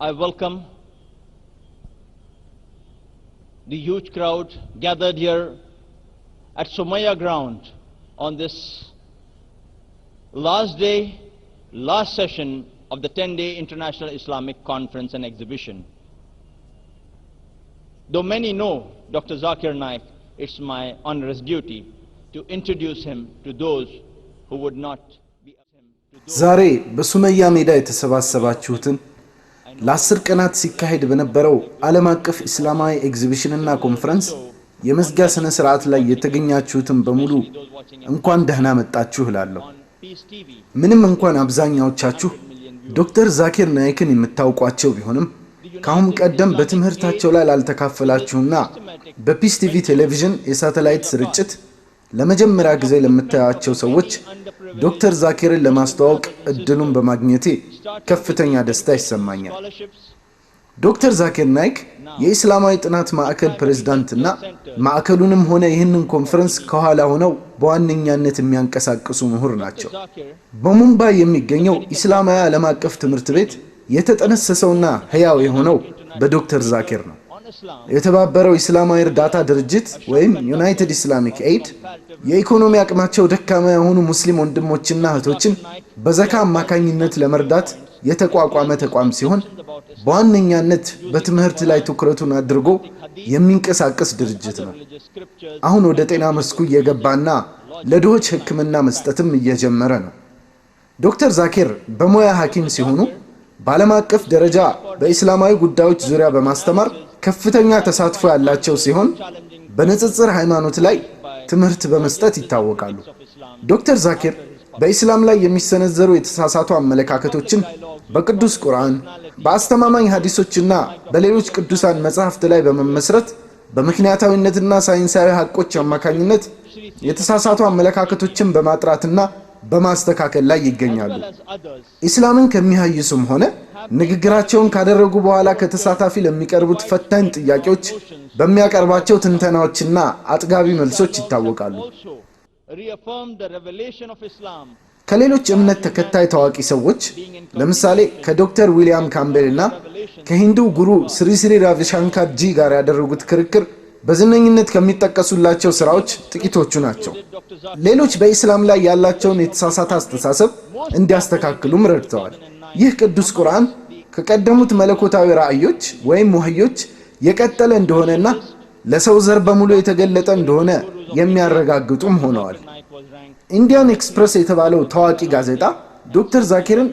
I welcome the huge crowd gathered here at Somaya ground on this last day, last session of the 10-day International Islamic Conference and Exhibition. Though many know Dr. Zakir Naik, it's my onerous duty to introduce him to those who would not be ዛሬ በሱመያ ሜዳ የተሰባሰባችሁትን ለ10 ቀናት ሲካሄድ በነበረው ዓለም አቀፍ እስላማዊ ኤግዚቢሽንና ኮንፈረንስ የመዝጊያ ስነ ስርዓት ላይ የተገኛችሁትን በሙሉ እንኳን ደህና መጣችሁ እላለሁ። ምንም እንኳን አብዛኛዎቻችሁ ዶክተር ዛኪር ናይክን የምታውቋቸው ቢሆንም ካሁን ቀደም በትምህርታቸው ላይ ላልተካፈላችሁና በፒስ ቲቪ ቴሌቪዥን የሳተላይት ስርጭት ለመጀመሪያ ጊዜ ለምታያቸው ሰዎች ዶክተር ዛኪርን ለማስተዋወቅ እድሉን በማግኘቴ ከፍተኛ ደስታ ይሰማኛል። ዶክተር ዛኪር ናይክ የኢስላማዊ ጥናት ማዕከል ፕሬዝዳንትና ማዕከሉንም ሆነ ይህንን ኮንፈረንስ ከኋላ ሆነው በዋነኛነት የሚያንቀሳቅሱ ምሁር ናቸው። በሙምባይ የሚገኘው ኢስላማዊ ዓለም አቀፍ ትምህርት ቤት የተጠነሰሰውና ህያው የሆነው በዶክተር ዛኪር ነው። የተባበረው ኢስላማዊ እርዳታ ድርጅት ወይም ዩናይትድ ኢስላሚክ ኤድ የኢኮኖሚ አቅማቸው ደካማ የሆኑ ሙስሊም ወንድሞችና እህቶችን በዘካ አማካኝነት ለመርዳት የተቋቋመ ተቋም ሲሆን በዋነኛነት በትምህርት ላይ ትኩረቱን አድርጎ የሚንቀሳቀስ ድርጅት ነው። አሁን ወደ ጤና መስኩ እየገባና ለድሆች ህክምና መስጠትም እየጀመረ ነው። ዶክተር ዛኪር በሙያ ሐኪም ሲሆኑ በዓለም አቀፍ ደረጃ በእስላማዊ ጉዳዮች ዙሪያ በማስተማር ከፍተኛ ተሳትፎ ያላቸው ሲሆን በንጽጽር ሃይማኖት ላይ ትምህርት በመስጠት ይታወቃሉ። ዶክተር ዛኪር በእስላም ላይ የሚሰነዘሩ የተሳሳቱ አመለካከቶችን በቅዱስ ቁርአን፣ በአስተማማኝ ሐዲሶችና በሌሎች ቅዱሳን መጻሕፍት ላይ በመመስረት በምክንያታዊነትና ሳይንሳዊ ሐቆች አማካኝነት የተሳሳቱ አመለካከቶችን በማጥራትና በማስተካከል ላይ ይገኛሉ። ኢስላምን ከሚያዩሱም ሆነ ንግግራቸውን ካደረጉ በኋላ ከተሳታፊ ለሚቀርቡት ፈታኝ ጥያቄዎች በሚያቀርባቸው ትንተናዎችና አጥጋቢ መልሶች ይታወቃሉ። ከሌሎች እምነት ተከታይ ታዋቂ ሰዎች ለምሳሌ ከዶክተር ዊሊያም ካምቤልና ከሂንዱ ጉሩ ስሪ ስሪ ራቪሻንካር ጂ ጋር ያደረጉት ክርክር በዝነኝነት ከሚጠቀሱላቸው ስራዎች ጥቂቶቹ ናቸው። ሌሎች በእስላም ላይ ያላቸውን የተሳሳተ አስተሳሰብ እንዲያስተካክሉም ረድተዋል። ይህ ቅዱስ ቁርአን ከቀደሙት መለኮታዊ ራእዮች ወይም ወህዮች የቀጠለ እንደሆነና ለሰው ዘር በሙሉ የተገለጠ እንደሆነ የሚያረጋግጡም ሆነዋል። ኢንዲያን ኤክስፕረስ የተባለው ታዋቂ ጋዜጣ ዶክተር ዛኪርን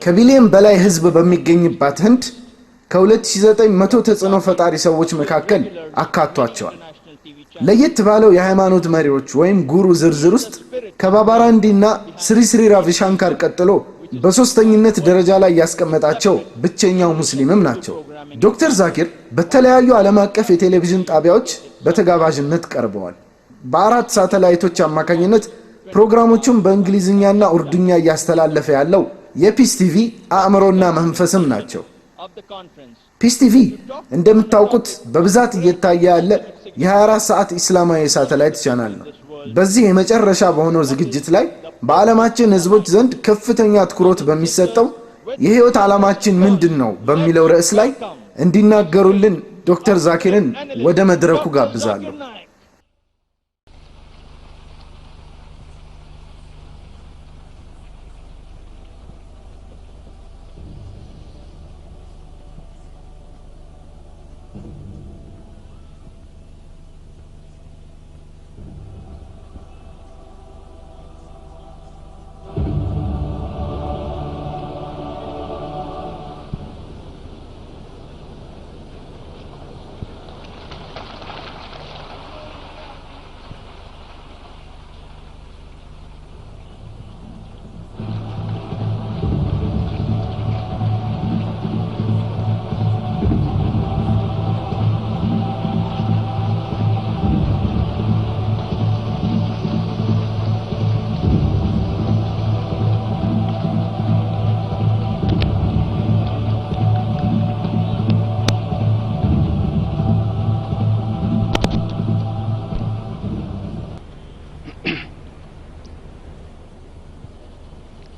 ከቢሊየን በላይ ህዝብ በሚገኝባት ህንድ ከ2900 ተጽዕኖ ፈጣሪ ሰዎች መካከል አካቷቸዋል። ለየት ባለው የሃይማኖት መሪዎች ወይም ጉሩ ዝርዝር ውስጥ ከባባራንዲና ስሪ ስሪ ራቪሻንካር ቀጥሎ በሶስተኝነት ደረጃ ላይ ያስቀመጣቸው ብቸኛው ሙስሊምም ናቸው። ዶክተር ዛኪር በተለያዩ ዓለም አቀፍ የቴሌቪዥን ጣቢያዎች በተጋባዥነት ቀርበዋል። በ4 ሳተላይቶች አማካኝነት ፕሮግራሞቹን በእንግሊዝኛና ኡርዱኛ እያስተላለፈ ያለው የፒስ ቲቪ አእምሮና መንፈስም ናቸው። ፒስ ቲቪ እንደምታውቁት በብዛት እየታየ ያለ የ24 ሰዓት ኢስላማዊ ሳተላይት ቻናል ነው። በዚህ የመጨረሻ በሆነው ዝግጅት ላይ በዓለማችን ህዝቦች ዘንድ ከፍተኛ ትኩረት በሚሰጠው የህይወት ዓላማችን ምንድነው በሚለው ርዕስ ላይ እንዲናገሩልን ዶክተር ዛኪርን ወደ መድረኩ ጋብዛለሁ።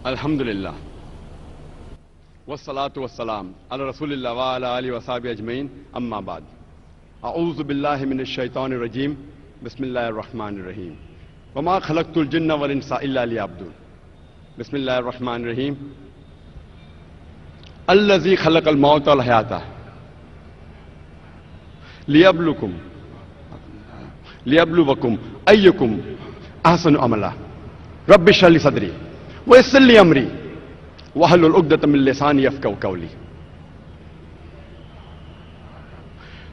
الحمد لله والصلاة والسلام على رسول الله وعلى آله وصحبه أجمعين أما بعد أعوذ بالله من الشيطان الرجيم بسم الله الرحمن الرحيم وما خلقت الجن والإنس إلا ليعبدون بسم الله الرحمن الرحيم الذي خلق الموت والحياة ليبلوكم أيكم أحسن عملا رب اشرح لي صدري ويسر لي أمري واحلل عقدة من لساني يفقهوا قولي.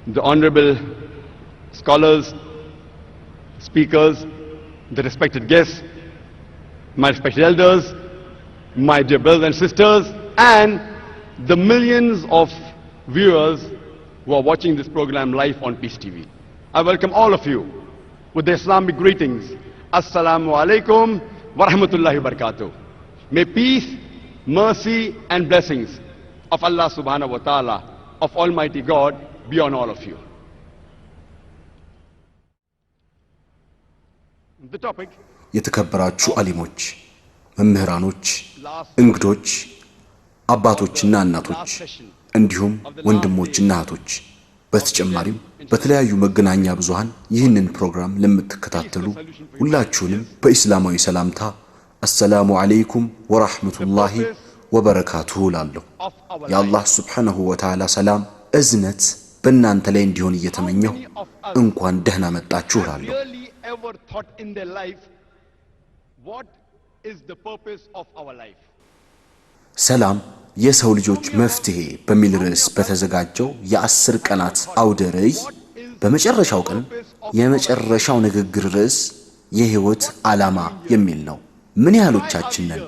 The honorable scholars, speakers, the respected guests, my respected elders, my dear brothers and sisters, and the millions of viewers who are watching this program live on Peace TV. I welcome all of you with the Islamic greetings. Assalamu alaikum wa rahmatullahi wa barakatuh. May peace, mercy and blessings of Allah subhanahu wa ta'ala, of Almighty God, be on all of you. The topic, የተከበራችሁ አሊሞች፣ መምህራኖች፣ እንግዶች፣ አባቶችና እናቶች እንዲሁም ወንድሞችና እህቶች በተጨማሪም በተለያዩ መገናኛ ብዙሃን ይህንን ፕሮግራም ለምትከታተሉ ሁላችሁንም በእስላማዊ ሰላምታ አሰላሙ አለይኩም ወራህመቱላሂ ወበረካቱሁ ላለው የአላህ ሱብሓነሁ ወተዓላ ሰላም እዝነት በእናንተ ላይ እንዲሆን እየተመኘሁ እንኳን ደህና መጣችሁ ላለው። ሰላም የሰው ልጆች መፍትሄ በሚል ርዕስ በተዘጋጀው የ10 ቀናት አውደ ርዕይ በመጨረሻው ቀን የመጨረሻው ንግግር ርዕስ የህይወት ዓላማ የሚል ነው። ምን ያህሎቻችን ነን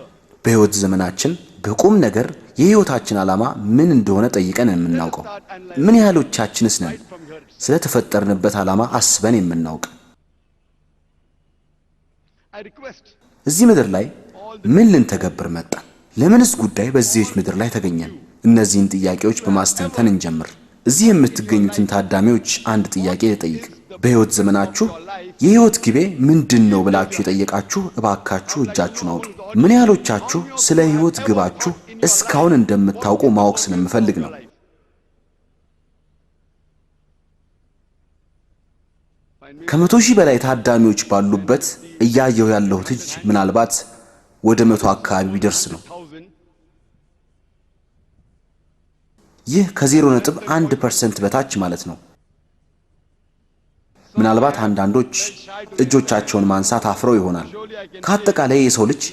በህይወት ዘመናችን በቁም ነገር የህይወታችን ዓላማ ምን እንደሆነ ጠይቀን የምናውቀው? ምን ያህሎቻችንስ ነን ስለተፈጠርንበት ዓላማ አስበን የምናውቅ? እዚህ ምድር ላይ ምን ልንተገብር መጣን? ለምንስ ጉዳይ በዚህች ምድር ላይ ተገኘን? እነዚህን ጥያቄዎች በማስተንተን እንጀምር። እዚህ የምትገኙትን ታዳሚዎች አንድ ጥያቄ ልጠይቅ። በህይወት ዘመናችሁ የህይወት ግቤ ምንድነው ብላችሁ የጠየቃችሁ እባካችሁ እጃችሁን አውጡ። ምን ያህሎቻችሁ ስለ ህይወት ግባችሁ እስካሁን እንደምታውቁ ማወቅ ስለምፈልግ ነው። ከ100 ሺህ በላይ ታዳሚዎች ባሉበት እያየሁ ያለሁት እጅ ምናልባት ወደ 100 አካባቢ ቢደርስ ነው። ይህ ከ0.1% በታች ማለት ነው። ምናልባት አንዳንዶች እጆቻቸውን ማንሳት አፍረው ይሆናል። ከአጠቃላይ የሰው ልጅ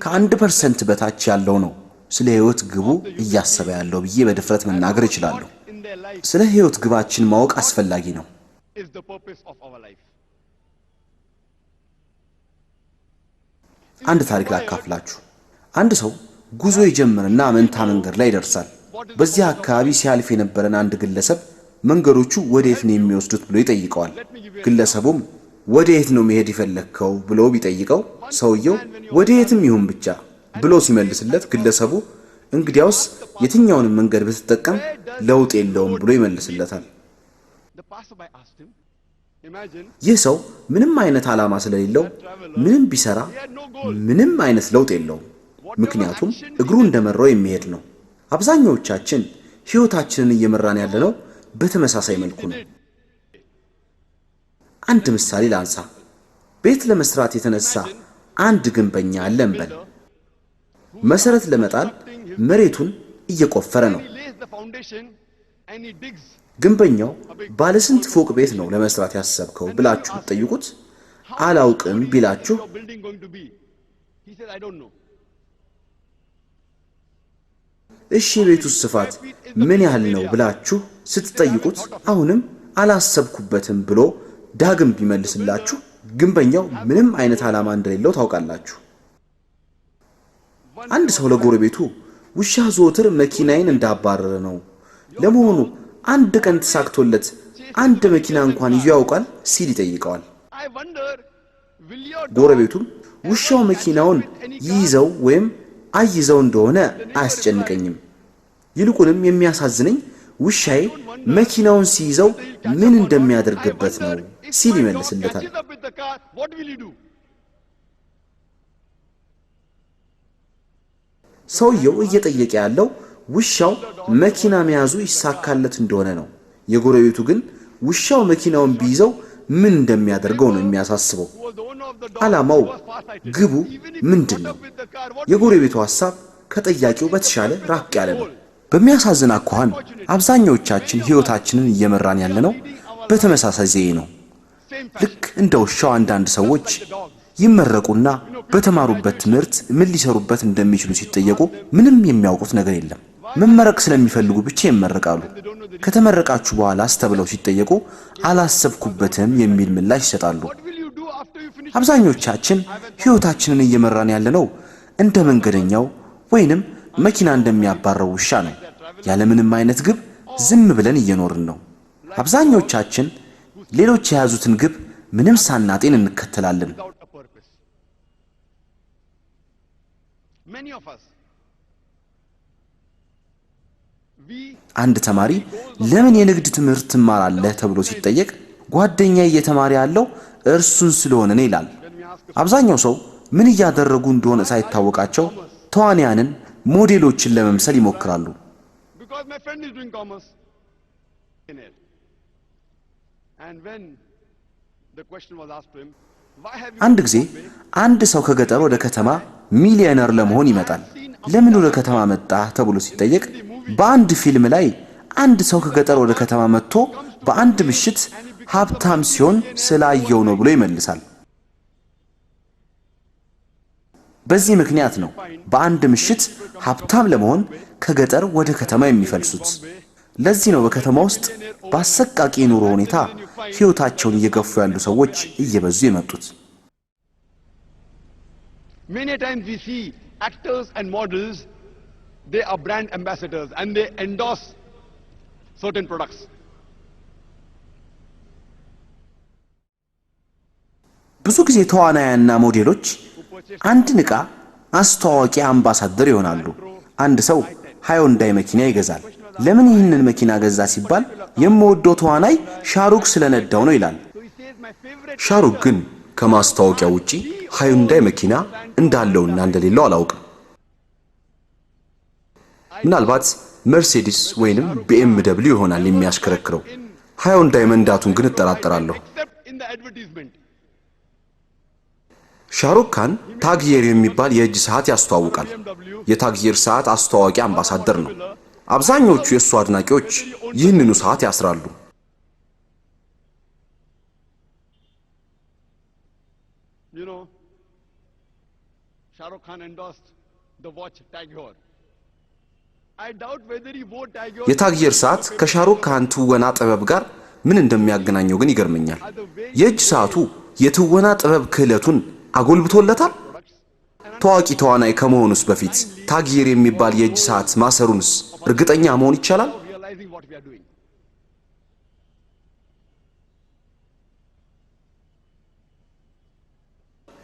ከ1% በታች ያለው ነው ስለ ህይወት ግቡ እያሰበ ያለው ብዬ በድፍረት መናገር እችላለሁ። ስለ ህይወት ግባችን ማወቅ አስፈላጊ ነው። አንድ ታሪክ ላካፍላችሁ። አንድ ሰው ጉዞ ይጀምርና መንታ መንገድ ላይ ይደርሳል። በዚህ አካባቢ ሲያልፍ የነበረን አንድ ግለሰብ መንገዶቹ ወዴት ነው የሚወስዱት ብሎ ይጠይቀዋል። ግለሰቡም ወዴት ነው መሄድ ይፈልከው ብሎ ቢጠይቀው ሰውየው ወዴትም ይሁን ብቻ ብሎ ሲመልስለት ግለሰቡ እንግዲያውስ የትኛውንም መንገድ ብትጠቀም ለውጥ የለውም ብሎ ይመልስለታል። ይህ ሰው ምንም አይነት ዓላማ ስለሌለው ምንም ቢሰራ ምንም አይነት ለውጥ የለውም። ምክንያቱም እግሩ እንደመራው የሚሄድ ነው። አብዛኛዎቻችን ህይወታችንን እየመራን ያለነው በተመሳሳይ መልኩ ነው። አንድ ምሳሌ ላንሳ። ቤት ለመስራት የተነሳ አንድ ግንበኛ አለ እንበል። መሰረት ለመጣል መሬቱን እየቆፈረ ነው። ግንበኛው ባለ ስንት ፎቅ ቤት ነው ለመስራት ያሰብከው ብላችሁ ብትጠይቁት አላውቅም ቢላችሁ እሺ የቤቱ ስፋት ምን ያህል ነው ብላችሁ ስትጠይቁት አሁንም አላሰብኩበትም ብሎ ዳግም ቢመልስላችሁ ግንበኛው ምንም አይነት ዓላማ እንደሌለው ታውቃላችሁ። አንድ ሰው ለጎረቤቱ ውሻ ዘወትር መኪናዬን እንዳባረረ ነው፣ ለመሆኑ አንድ ቀን ተሳክቶለት አንድ መኪና እንኳን ይዞ ያውቃል ሲል ይጠይቀዋል። ጎረቤቱም ውሻው መኪናውን ይይዘው ወይም አይዘው እንደሆነ አያስጨንቀኝም፣ ይልቁንም የሚያሳዝነኝ ውሻዬ መኪናውን ሲይዘው ምን እንደሚያደርግበት ነው ሲል ይመልስለታል። ሰውየው እየጠየቀ ያለው ውሻው መኪና መያዙ ይሳካለት እንደሆነ ነው። የጎረቤቱ ግን ውሻው መኪናውን ቢይዘው ምን እንደሚያደርገው ነው የሚያሳስበው። ዓላማው ግቡ ምንድነው? የጎረቤቱ ሐሳብ ከጠያቂው በተሻለ ራቅ ያለ ነው። በሚያሳዝን አኳኋን አብዛኞቻችን ሕይወታችንን እየመራን ያለነው በተመሳሳይ ዘዬ ነው። ልክ እንደ ውሻው አንዳንድ ሰዎች ይመረቁና በተማሩበት ትምህርት ምን ሊሰሩበት እንደሚችሉ ሲጠየቁ ምንም የሚያውቁት ነገር የለም። መመረቅ ስለሚፈልጉ ብቻ ይመረቃሉ። ከተመረቃችሁ በኋላስ ተብለው ሲጠየቁ አላሰብኩበትም የሚል ምላሽ ይሰጣሉ። አብዛኞቻችን ሕይወታችንን እየመራን ያለነው እንደ መንገደኛው ወይንም መኪና እንደሚያባረው ውሻ ነው። ያለምንም አይነት ግብ ዝም ብለን እየኖርን ነው። አብዛኞቻችን ሌሎች የያዙትን ግብ ምንም ሳናጤን እንከተላለን። አንድ ተማሪ ለምን የንግድ ትምህርት ትማራለህ ተብሎ ሲጠየቅ ጓደኛዬ እየተማረ ያለው እርሱን ስለሆነ ነው ይላል። አብዛኛው ሰው ምን እያደረጉ እንደሆነ ሳይታወቃቸው ተዋንያንን ሞዴሎችን ለመምሰል ይሞክራሉ። አንድ ጊዜ አንድ ሰው ከገጠር ወደ ከተማ ሚሊዮነር ለመሆን ይመጣል። ለምን ወደ ከተማ መጣ ተብሎ ሲጠየቅ በአንድ ፊልም ላይ አንድ ሰው ከገጠር ወደ ከተማ መጥቶ በአንድ ምሽት ሀብታም ሲሆን ስላየው ነው ብሎ ይመልሳል። በዚህ ምክንያት ነው በአንድ ምሽት ሀብታም ለመሆን ከገጠር ወደ ከተማ የሚፈልሱት። ለዚህ ነው በከተማ ውስጥ በአሰቃቂ ኑሮ ሁኔታ ሕይወታቸውን እየገፉ ያሉ ሰዎች እየበዙ የመጡት። Many times we see actors and models, they are brand ambassadors and they endorse certain products. ብዙ ጊዜ ተዋናያና ሞዴሎች አንድን ዕቃ አስተዋዋቂ አምባሳደር ይሆናሉ። አንድ ሰው ሃዮንዳይ መኪና ይገዛል። ለምን ይህንን መኪና ገዛ ሲባል የምወደው ተዋናይ ሻሩክ ስለነዳው ነው ይላል። ሻሩክ ግን ከማስተዋወቂያ ውጪ ሃዮንዳይ መኪና እንዳለውና እንደሌለው አላውቅም። ምናልባት መርሴዲስ ወይንም BMW ይሆናል የሚያሽከረክረው። ሃዮንዳይ መንዳቱን ግን እጠራጠራለሁ። ሻሩክ ካን ታግየር የሚባል የእጅ ሰዓት ያስተዋውቃል። የታግየር ሰዓት አስተዋዋቂ አምባሳደር ነው። አብዛኞቹ የእሱ አድናቂዎች ይህንኑ ሰዓት ያስራሉ። የታግየር ሰዓት ከሻሩክ ካን ትወና ጥበብ ጋር ምን እንደሚያገናኘው ግን ይገርመኛል። የእጅ ሰዓቱ የትወና ጥበብ ክህለቱን አጎልብቶለታል። ታዋቂ ተዋናይ ከመሆኑስ በፊት ታግየር የሚባል የእጅ ሰዓት ማሰሩንስ እርግጠኛ መሆን ይቻላል?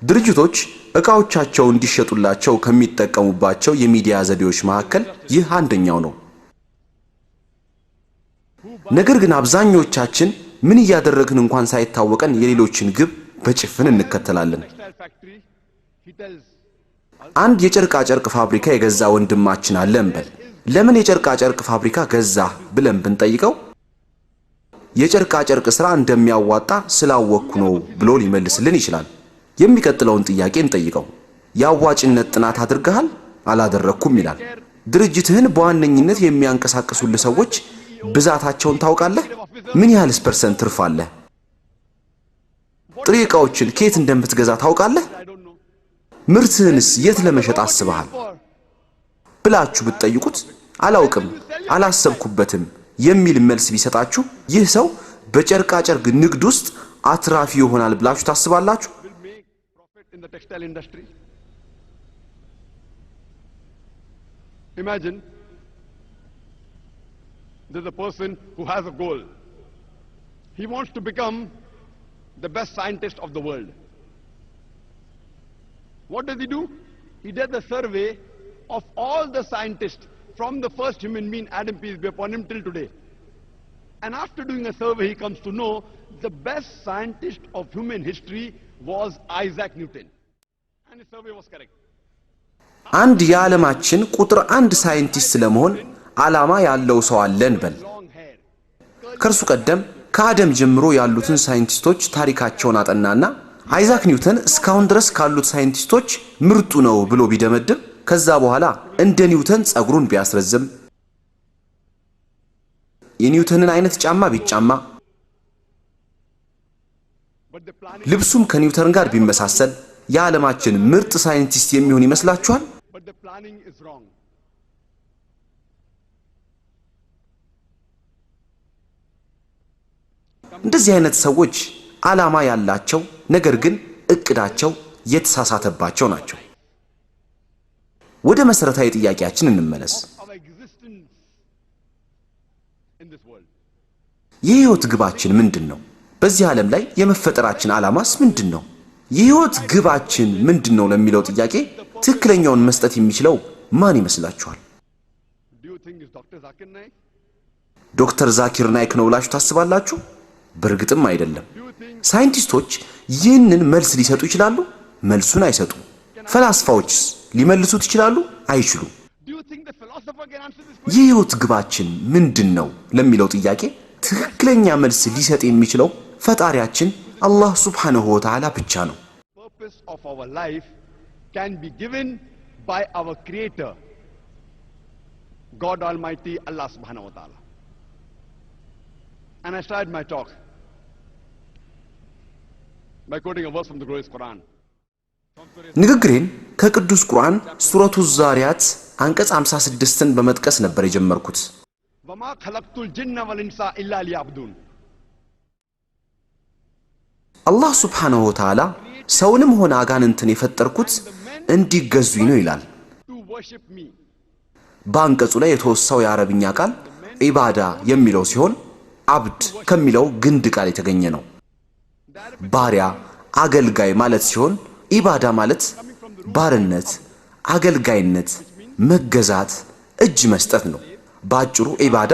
ድርጅቶች ዕቃዎቻቸው እንዲሸጡላቸው ከሚጠቀሙባቸው የሚዲያ ዘዴዎች መካከል ይህ አንደኛው ነው። ነገር ግን አብዛኞቻችን ምን እያደረግን እንኳን ሳይታወቀን የሌሎችን ግብ በጭፍን እንከተላለን። አንድ የጨርቃ ጨርቅ ፋብሪካ የገዛ ወንድማችን አለ እንበል። ለምን የጨርቃ ጨርቅ ፋብሪካ ገዛ ብለን ብንጠይቀው የጨርቃ ጨርቅ ሥራ እንደሚያዋጣ ስላወቅኩ ነው ብሎ ሊመልስልን ይችላል። የሚቀጥለውን ጥያቄ እንጠይቀው። የአዋጭነት ጥናት አድርገሃል? አላደረኩም ይላል። ድርጅትህን በዋነኝነት የሚያንቀሳቅሱልህ ሰዎች ብዛታቸውን ታውቃለህ? ምን ያህልስ ፐርሰንት ትርፍ አለህ? ጥሬ ዕቃዎችን ከየት እንደምትገዛ ታውቃለህ? ምርትህንስ የት ለመሸጥ አስበሃል ብላችሁ ብትጠይቁት አላውቅም፣ አላሰብኩበትም የሚል መልስ ቢሰጣችሁ ይህ ሰው በጨርቃ ጨርቅ ንግድ ውስጥ አትራፊ ይሆናል ብላችሁ ታስባላችሁ? In the textile industry. Imagine there's a person who has a goal. He wants to become the best scientist of the world. What does he do? He does a survey of all the scientists from the first human being, Adam, peace be upon him, till today. And after doing a survey, he comes to know the best scientist of human history was Isaac Newton. And his survey was correct. አንድ የዓለማችን ቁጥር 1 ሳይንቲስት ለመሆን ዓላማ ያለው ሰው አለን በል። ከርሱ ቀደም ከአደም ጀምሮ ያሉትን ሳይንቲስቶች ታሪካቸውን አጠናና አይዛክ ኒውተን እስካሁን ድረስ ካሉት ሳይንቲስቶች ምርጡ ነው ብሎ ቢደመድም ከዛ በኋላ እንደ ኒውተን ጸጉሩን ቢያስረዝም የኒውተንን አይነት ጫማ ቢጫማ ልብሱም ከኒውተን ጋር ቢመሳሰል የዓለማችን ምርጥ ሳይንቲስት የሚሆን ይመስላችኋል? እንደዚህ አይነት ሰዎች ዓላማ ያላቸው ነገር ግን እቅዳቸው የተሳሳተባቸው ናቸው። ወደ መሰረታዊ ጥያቄያችን እንመለስ። የህይወት ግባችን ምንድነው? በዚህ ዓለም ላይ የመፈጠራችን ዓላማስ ምንድነው? የህይወት ግባችን ምንድነው ለሚለው ጥያቄ ትክክለኛውን መስጠት የሚችለው ማን ይመስላችኋል? ዶክተር ዛኪር ናይክ ነው ብላችሁ ታስባላችሁ? በእርግጥም አይደለም። ሳይንቲስቶች ይህንን መልስ ሊሰጡ ይችላሉ? መልሱን አይሰጡም። ፈላስፋዎችስ ሊመልሱት ይችላሉ? አይችሉም። የህይወት ግባችን ምንድነው ለሚለው ጥያቄ ትክክለኛ መልስ ሊሰጥ የሚችለው ፈጣሪያችን አላህ ሱብሓነሁ ወተዓላ ብቻ ነው። Purpose of our life can be given by our creator, God Almighty, Allah subhanahu wa ta'ala. And I started my talk by quoting a verse from the glorious Quran. ንግግሬን ከቅዱስ ቁርአን ሱረቱ ዛሪያት አንቀጽ 56ን በመጥቀስ ነበር የጀመርኩት። ወማ ኸለቅቱል ጅነ ወልኢንሳ ኢላ ሊያዕቡዱን። አላህ ሱብሓነሁ ወተዓላ ሰውንም ሆነ አጋንንትን የፈጠርኩት እንዲገዙኝ ነው ይላል። በአንቀጹ ላይ የተወሳው የአረብኛ ቃል ዒባዳ የሚለው ሲሆን አብድ ከሚለው ግንድ ቃል የተገኘ ነው። ባሪያ፣ አገልጋይ ማለት ሲሆን ዒባዳ ማለት ባርነት፣ አገልጋይነት፣ መገዛት፣ እጅ መስጠት ነው። ባጭሩ ዒባዳ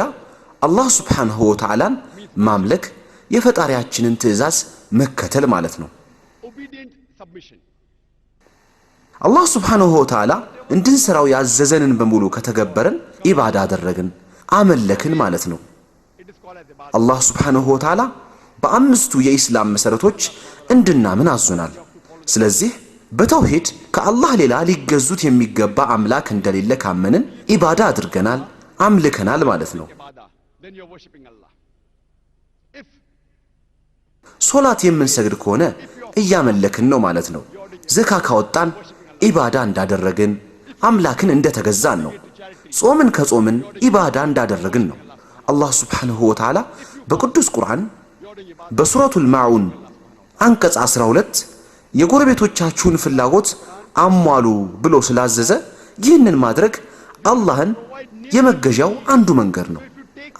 አላህ ሱብሓነሁ ወተዓላን ማምለክ፣ የፈጣሪያችንን ትእዛዝ መከተል ማለት ነው። አላህ ሱብሓነሁ ወተዓላ እንድንሰራው ያዘዘንን በሙሉ ከተገበረን ዒባዳ አደረግን፣ አመለክን ማለት ነው። አላህ ሱብሓነሁ ወተዓላ በአምስቱ የኢስላም መሰረቶች እንድናምን አዞናል። ስለዚህ በተውሂድ ከአላህ ሌላ ሊገዙት የሚገባ አምላክ እንደሌለ ካመንን ዒባዳ አድርገናል፣ አምልከናል ማለት ነው። ሶላት የምንሰግድ ከሆነ እያመለክን ነው ማለት ነው። ዘካ ካወጣን ዒባዳ እንዳደረግን አምላክን እንደተገዛን ነው። ጾምን ከጾምን ዒባዳ እንዳደረግን ነው። አላህ ሱብሓነሁ ወተዓላ በቅዱስ ቁርአን በሱረቱል ማዑን አንቀጽ 12 የጎረቤቶቻችሁን ፍላጎት አሟሉ ብሎ ስላዘዘ ይህንን ማድረግ አላህን የመገዣው አንዱ መንገድ ነው።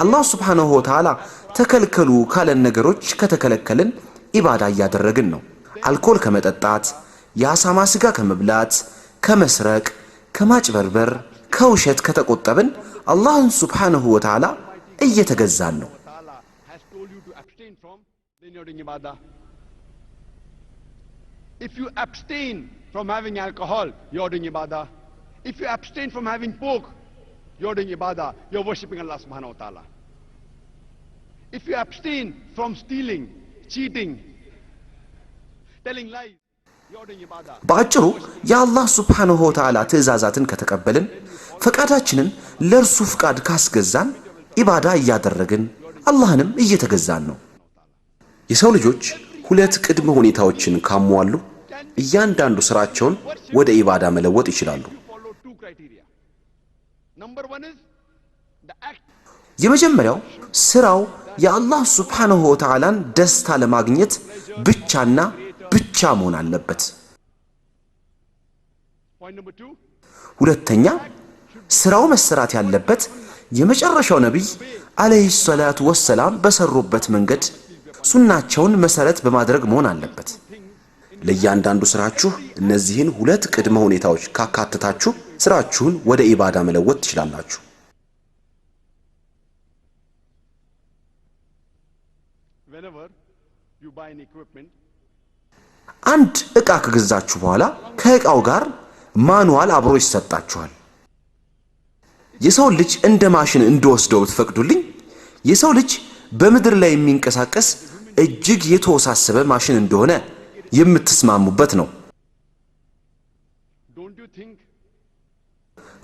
አላህ ሱብሓነሁ ወተዓላ ተከልከሉ ካለን ነገሮች ከተከለከልን ዒባዳ እያደረግን ነው። አልኮል ከመጠጣት፣ የአሳማ ስጋ ከመብላት፣ ከመስረቅ፣ ከማጭበርበር፣ ከውሸት ከተቆጠብን አላህን ሱብሓነሁ ወተዓላ እየተገዛን ነው። If you abstain from having alcohol, you're doing ibadah. If you abstain from having pork, you're doing ibadah. You're worshipping Allah subhanahu wa ta'ala. If you abstain from stealing, cheating, telling lies, you're doing ibadah. በአጭሩ የአላህ ሱብሓነሁ ወተዓላ ትእዛዛትን ከተቀበልን ፈቃዳችንን ለእርሱ ፍቃድ ካስገዛን ኢባዳ እያደረግን አላህንም እየተገዛን ነው። የሰው ልጆች ሁለት ቅድመ ሁኔታዎችን ካሟሉ እያንዳንዱ ስራቸውን ወደ ኢባዳ መለወጥ ይችላሉ። የመጀመሪያው ስራው የአላህ ሱብሓነሁ ወተዓላን ደስታ ለማግኘት ብቻና ብቻ መሆን አለበት። ሁለተኛ ስራው መሰራት ያለበት የመጨረሻው ነብይ አለይሂ ሰላቱ ወሰላም በሰሩበት መንገድ ሱናቸውን መሰረት በማድረግ መሆን አለበት። ለእያንዳንዱ ስራችሁ እነዚህን ሁለት ቅድመ ሁኔታዎች ካካተታችሁ ስራችሁን ወደ ኢባዳ መለወጥ ትችላላችሁ። አንድ ዕቃ ከገዛችሁ በኋላ ከዕቃው ጋር ማኑዋል አብሮ ይሰጣችኋል። የሰው ልጅ እንደ ማሽን እንደወስደው ትፈቅዱልኝ የሰው ልጅ በምድር ላይ የሚንቀሳቀስ እጅግ የተወሳሰበ ማሽን እንደሆነ የምትስማሙበት ነው።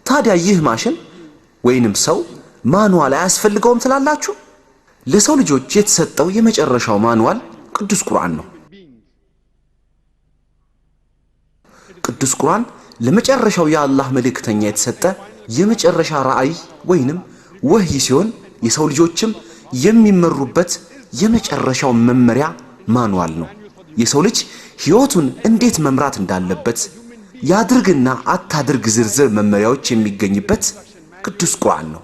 ታዲያ ይህ ማሽን ወይንም ሰው ማኑዋል አያስፈልገውም ትላላችሁ? ለሰው ልጆች የተሰጠው የመጨረሻው ማኑዋል ቅዱስ ቁርአን ነው። ቅዱስ ቁርአን ለመጨረሻው የአላህ መልእክተኛ የተሰጠ የመጨረሻ ራእይ ወይንም ወህይ ሲሆን የሰው ልጆችም የሚመሩበት የመጨረሻው መመሪያ ማኑዋል ነው። የሰው ልጅ ህይወቱን እንዴት መምራት እንዳለበት ያድርግና አታድርግ ዝርዝር መመሪያዎች የሚገኝበት ቅዱስ ቁርአን ነው።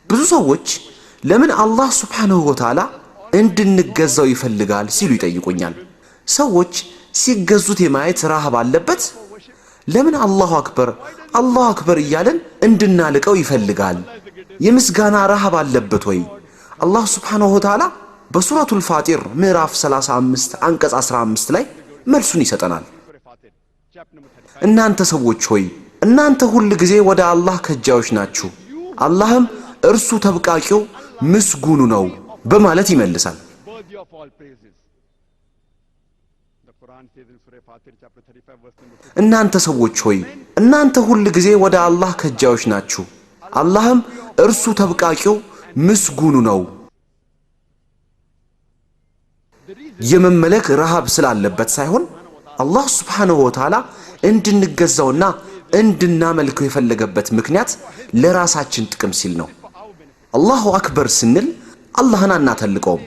ብዙ ሰዎች ለምን አላህ ሱብሓነሁ ወተዓላ እንድንገዛው ይፈልጋል ሲሉ ይጠይቁኛል። ሰዎች ሲገዙት የማየት ረሃብ አለበት? ለምን አላሁ አክበር እያለን እንድናልቀው ይፈልጋል? የምስጋና ረሃብ አለበት ወይ? አላህ ሱብሓነሁ ወተዓላ በሱረቱል ፋጢር ምዕራፍ 35 አንቀጽ 15 ላይ መልሱን ይሰጠናል። እናንተ ሰዎች ሆይ እናንተ ሁል ጊዜ ወደ አላህ ከጃዮች ናችሁ፣ አላህም እርሱ ተብቃቂው ምስጉኑ ነው በማለት ይመልሳል። እናንተ ሰዎች ሆይ እናንተ ሁል ጊዜ ወደ አላህ ከጃዮች ናችሁ፣ አላህም እርሱ ተብቃቂው ምስጉኑ ነው። የመመለክ ረሃብ ስላለበት ሳይሆን አላህ ሱብሓነሁ ወተዓላ እንድንገዛውና እንድናመልከው የፈለገበት ምክንያት ለራሳችን ጥቅም ሲል ነው። አላሁ አክበር ስንል አላህን አናተልቀውም።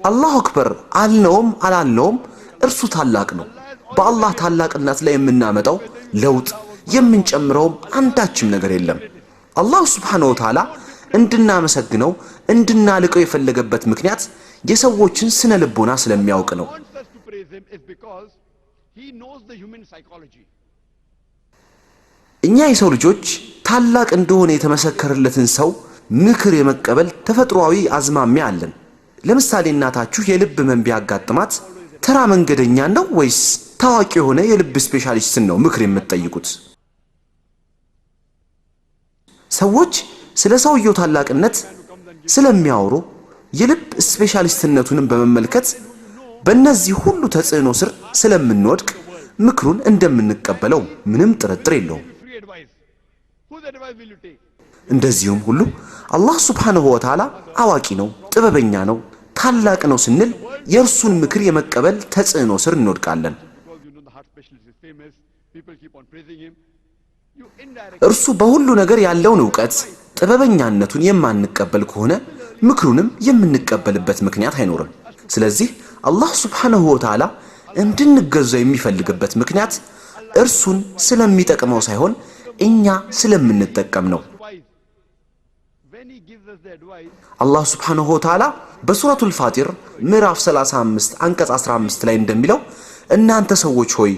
አላሁ አክበር አልነውም አላልነውም እርሱ ታላቅ ነው። በአላህ ታላቅነት ላይ የምናመጣው ለውጥ የምንጨምረውም አንዳችም ነገር የለም። አላህ ሱብሓነሁ ወተዓላ እንድናመሰግነው እንድናልቀው የፈለገበት ምክንያት የሰዎችን ስነ ልቦና ስለሚያውቅ ነው። እኛ የሰው ልጆች ታላቅ እንደሆነ የተመሰከረለትን ሰው ምክር የመቀበል ተፈጥሯዊ አዝማሚያ አለን። ለምሳሌ እናታችሁ የልብ ህመም ቢያጋጥማት ተራ መንገደኛ ነው ወይስ ታዋቂ የሆነ የልብ ስፔሻሊስትን ነው ምክር የምትጠይቁት? ሰዎች ስለ ሰውየው ታላቅነት ስለሚያወሩ የልብ ስፔሻሊስትነቱንም በመመልከት በእነዚህ ሁሉ ተጽዕኖ ስር ስለምንወድቅ ምክሩን እንደምንቀበለው ምንም ጥርጥር የለውም። እንደዚሁም ሁሉ አላህ ሱብሓነሁ ወተዓላ አዋቂ ነው፣ ጥበበኛ ነው፣ ታላቅ ነው ስንል የእርሱን ምክር የመቀበል ተጽዕኖ ስር እንወድቃለን። እርሱ በሁሉ ነገር ያለውን ዕውቀት ጥበበኛነቱን የማንቀበል ከሆነ ምክሩንም የምንቀበልበት ምክንያት አይኖርም። ስለዚህ አላህ ሱብሓነሁ ወተዓላ እንድንገዛው የሚፈልግበት ምክንያት እርሱን ስለሚጠቅመው ሳይሆን እኛ ስለምንጠቀም ነው። አላህ ሱብሓነሁ ወተዓላ በሱረቱል ፋጢር ምዕራፍ 35 አንቀጽ 15 ላይ እንደሚለው እናንተ ሰዎች ሆይ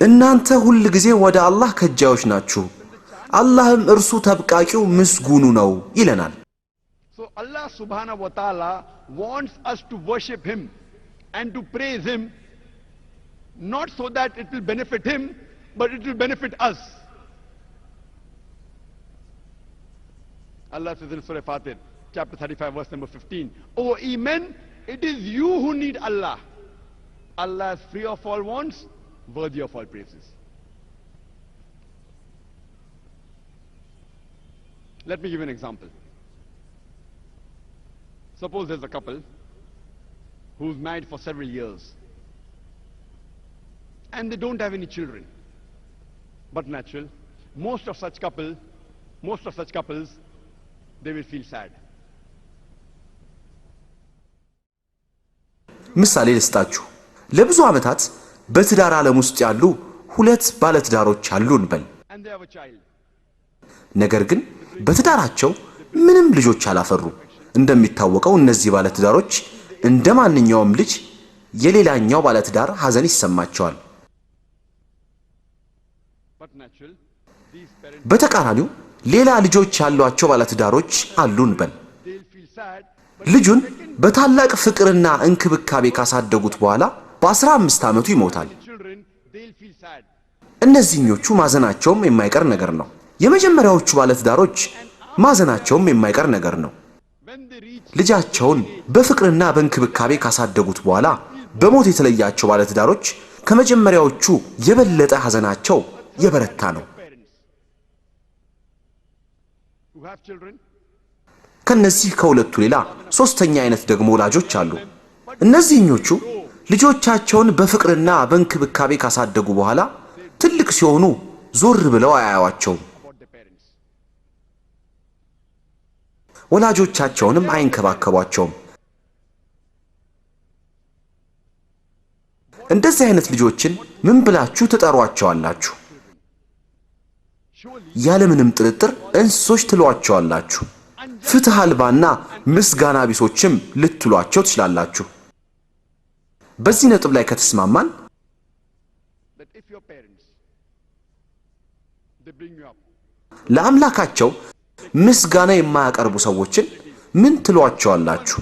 እናንተ ሁል ጊዜ ወደ አላህ ከጃዮች ናችሁ፣ አላህም እርሱ ተብቃቂው ምስጉኑ ነው ይለናል። So Allah subhanahu wa ta'ala wants us to worship him and to praise him, not so that it will benefit him, but it will benefit us. Allah says in Surah Fatir, chapter 35, verse number 15, O men, it is you who need Allah. Allah is free of all wants, worthy of all praises. Let me give you an example. Suppose there's a couple who's married for several years and they don't have any children. But natural, most of such couples, they will feel sad. ምሳሌ ልስጣችሁ። ለብዙ ዓመታት በትዳር ዓለም ውስጥ ያሉ ሁለት ባለትዳሮች አሉ እንበል። And they have a child. ነገር ግን በትዳራቸው ምንም ልጆች አላፈሩ። እንደሚታወቀው እነዚህ ባለትዳሮች እንደማንኛውም ልጅ የሌላኛው ባለትዳር ሐዘን ይሰማቸዋል። በተቃራኒው ሌላ ልጆች ያሏቸው ባለትዳሮች አሉ እንበል። ልጁን በታላቅ ፍቅርና እንክብካቤ ካሳደጉት በኋላ በ15 ዓመቱ ይሞታል። እነዚህኞቹ ማዘናቸውም የማይቀር ነገር ነው። የመጀመሪያዎቹ ባለትዳሮች ማዘናቸውም የማይቀር ነገር ነው። ልጃቸውን በፍቅርና በእንክብካቤ ካሳደጉት በኋላ በሞት የተለያቸው ባለትዳሮች ከመጀመሪያዎቹ የበለጠ ሐዘናቸው የበረታ ነው። ከነዚህ ከሁለቱ ሌላ ሶስተኛ አይነት ደግሞ ወላጆች አሉ። እነዚህኞቹ ልጆቻቸውን በፍቅርና በእንክብካቤ ካሳደጉ በኋላ ትልቅ ሲሆኑ ዞር ብለው አያዩዋቸውም። ወላጆቻቸውንም አይንከባከቧቸውም። እንደዚህ አይነት ልጆችን ምን ብላችሁ ትጠሯቸዋላችሁ? ያለምንም ጥርጥር እንስሶች ትሏቸዋላችሁ። ፍትህ አልባና ምስጋና ቢሶችም ልትሏቸው ትችላላችሁ። በዚህ ነጥብ ላይ ከተስማማን ለአምላካቸው ምስጋና የማያቀርቡ ሰዎችን ምን ትሏቸዋላችሁ?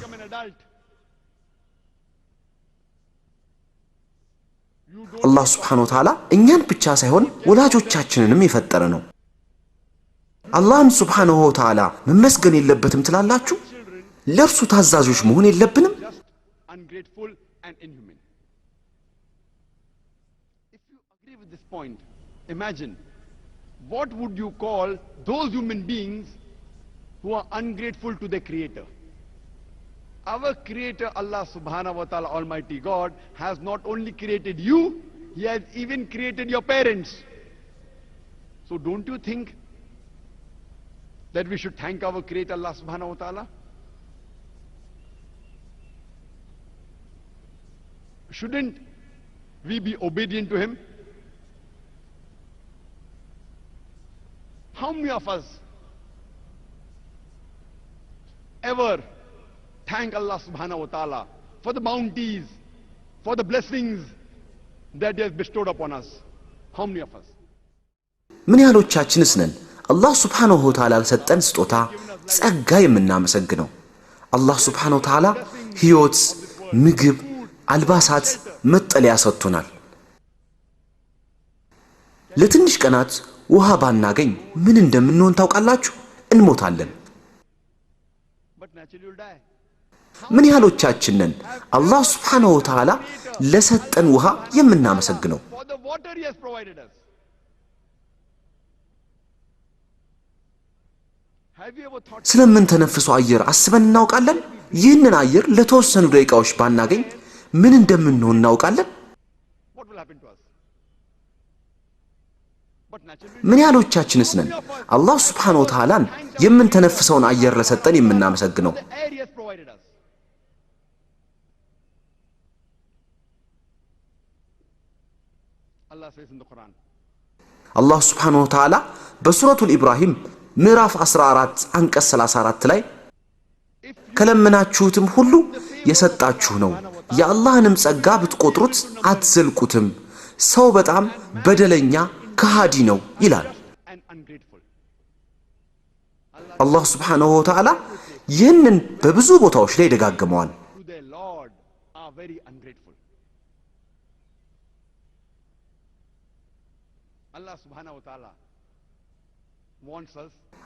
አላህ ሱብሓነሁ ወተዓላ እኛን ብቻ ሳይሆን ወላጆቻችንንም የፈጠረ ነው። አላህን ሱብሓነሁ ወተዓላ መመስገን የለበትም ትላላችሁ? ለእርሱ ታዛዦች መሆን የለብንም? Imagine, what would you call those human beings who are ungrateful to their Creator? Our Creator, Allah subhanahu wa ta'ala, Almighty God, has not only created you, He has even created your parents. So don't you think that we should thank our Creator, Allah subhanahu wa ta'ala? Shouldn't we be obedient to Him? How many of us ever thank Allah subhanahu wa ta'ala for the bounties, for the blessings that He has bestowed upon us? How many of us? ምን ያህሎቻችንስ ነን አላህ ሱብሓነሁ ወተዓላ ለሰጠን ስጦታ ጸጋ የምናመሰግነው? አላህ ሱብሓነሁ ወተዓላ ሕይወት፣ ምግብ፣ አልባሳት፣ መጠለያ ሰጥቶናል። ለትንሽ ቀናት ውሃ ባናገኝ ምን እንደምንሆን ታውቃላችሁ? እንሞታለን። ምን ያህሎቻችንን አላህ ሱብሓነሁ ወተዓላ ለሰጠን ውሃ የምናመሰግነው? ስለምን ተነፍሰው አየር አስበን እናውቃለን? ይህንን አየር ለተወሰኑ ደቂቃዎች ባናገኝ ምን እንደምንሆን እናውቃለን? ምን ያህሎቻችንስ ነን አላህ ሱብሓነሁ ወተዓላን የምንተነፍሰውን አየር ለሰጠን የምናመሰግነው? አላህ ሱብሓነሁ ወተዓላ በሱረቱል ኢብራሂም ምዕራፍ 14 አንቀጽ 34 ላይ ከለመናችሁትም ሁሉ የሰጣችሁ ነው፣ የአላህንም ጸጋ ብትቆጥሩት አትዘልቁትም፣ ሰው በጣም በደለኛ ከሃዲ ነው ይላል። አላህ ሱብሓነሁ ወተዓላ ይህንን በብዙ ቦታዎች ላይ ደጋግመዋል።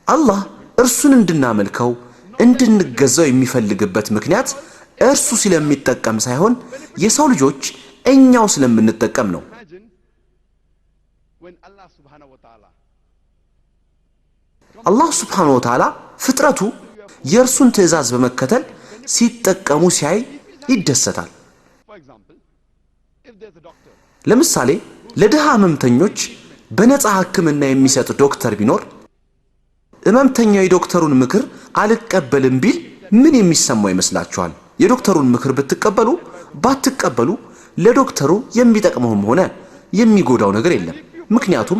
አላህ እርሱን እንድናመልከው እንድንገዛው የሚፈልግበት ምክንያት እርሱ ስለሚጠቀም ሳይሆን የሰው ልጆች እኛው ስለምንጠቀም ነው። አላህ ሱብሓነሁ ወተዓላ ፍጥረቱ የእርሱን ትእዛዝ በመከተል ሲጠቀሙ ሲያይ ይደሰታል። ለምሳሌ ለድሃ ህመምተኞች በነፃ ሕክምና የሚሰጥ ዶክተር ቢኖር ህመምተኛው የዶክተሩን ምክር አልቀበልም ቢል ምን የሚሰማው ይመስላችኋል? የዶክተሩን ምክር ብትቀበሉ ባትቀበሉ ለዶክተሩ የሚጠቅመውም ሆነ የሚጎዳው ነገር የለም። ምክንያቱም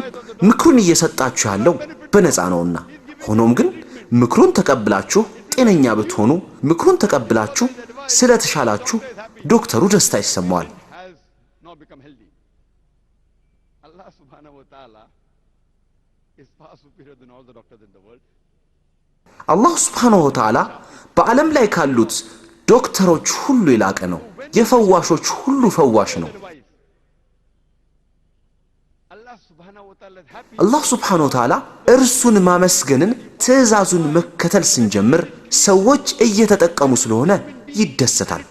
ምክሩን እየሰጣችሁ ያለው በነፃ ነውና። ሆኖም ግን ምክሩን ተቀብላችሁ ጤነኛ ብትሆኑ፣ ምክሩን ተቀብላችሁ ስለተሻላችሁ ዶክተሩ ደስታ ይሰማዋል። አላህ ሱብሓነሁ ወተዓላ በዓለም ላይ ካሉት ዶክተሮች ሁሉ የላቀ ነው። የፈዋሾች ሁሉ ፈዋሽ ነው። አላህ ሱብሓነሁ ወተዓላ እርሱን ማመስገንን ትእዛዙን መከተል ስንጀምር ሰዎች እየተጠቀሙ ስለሆነ ይደሰታል።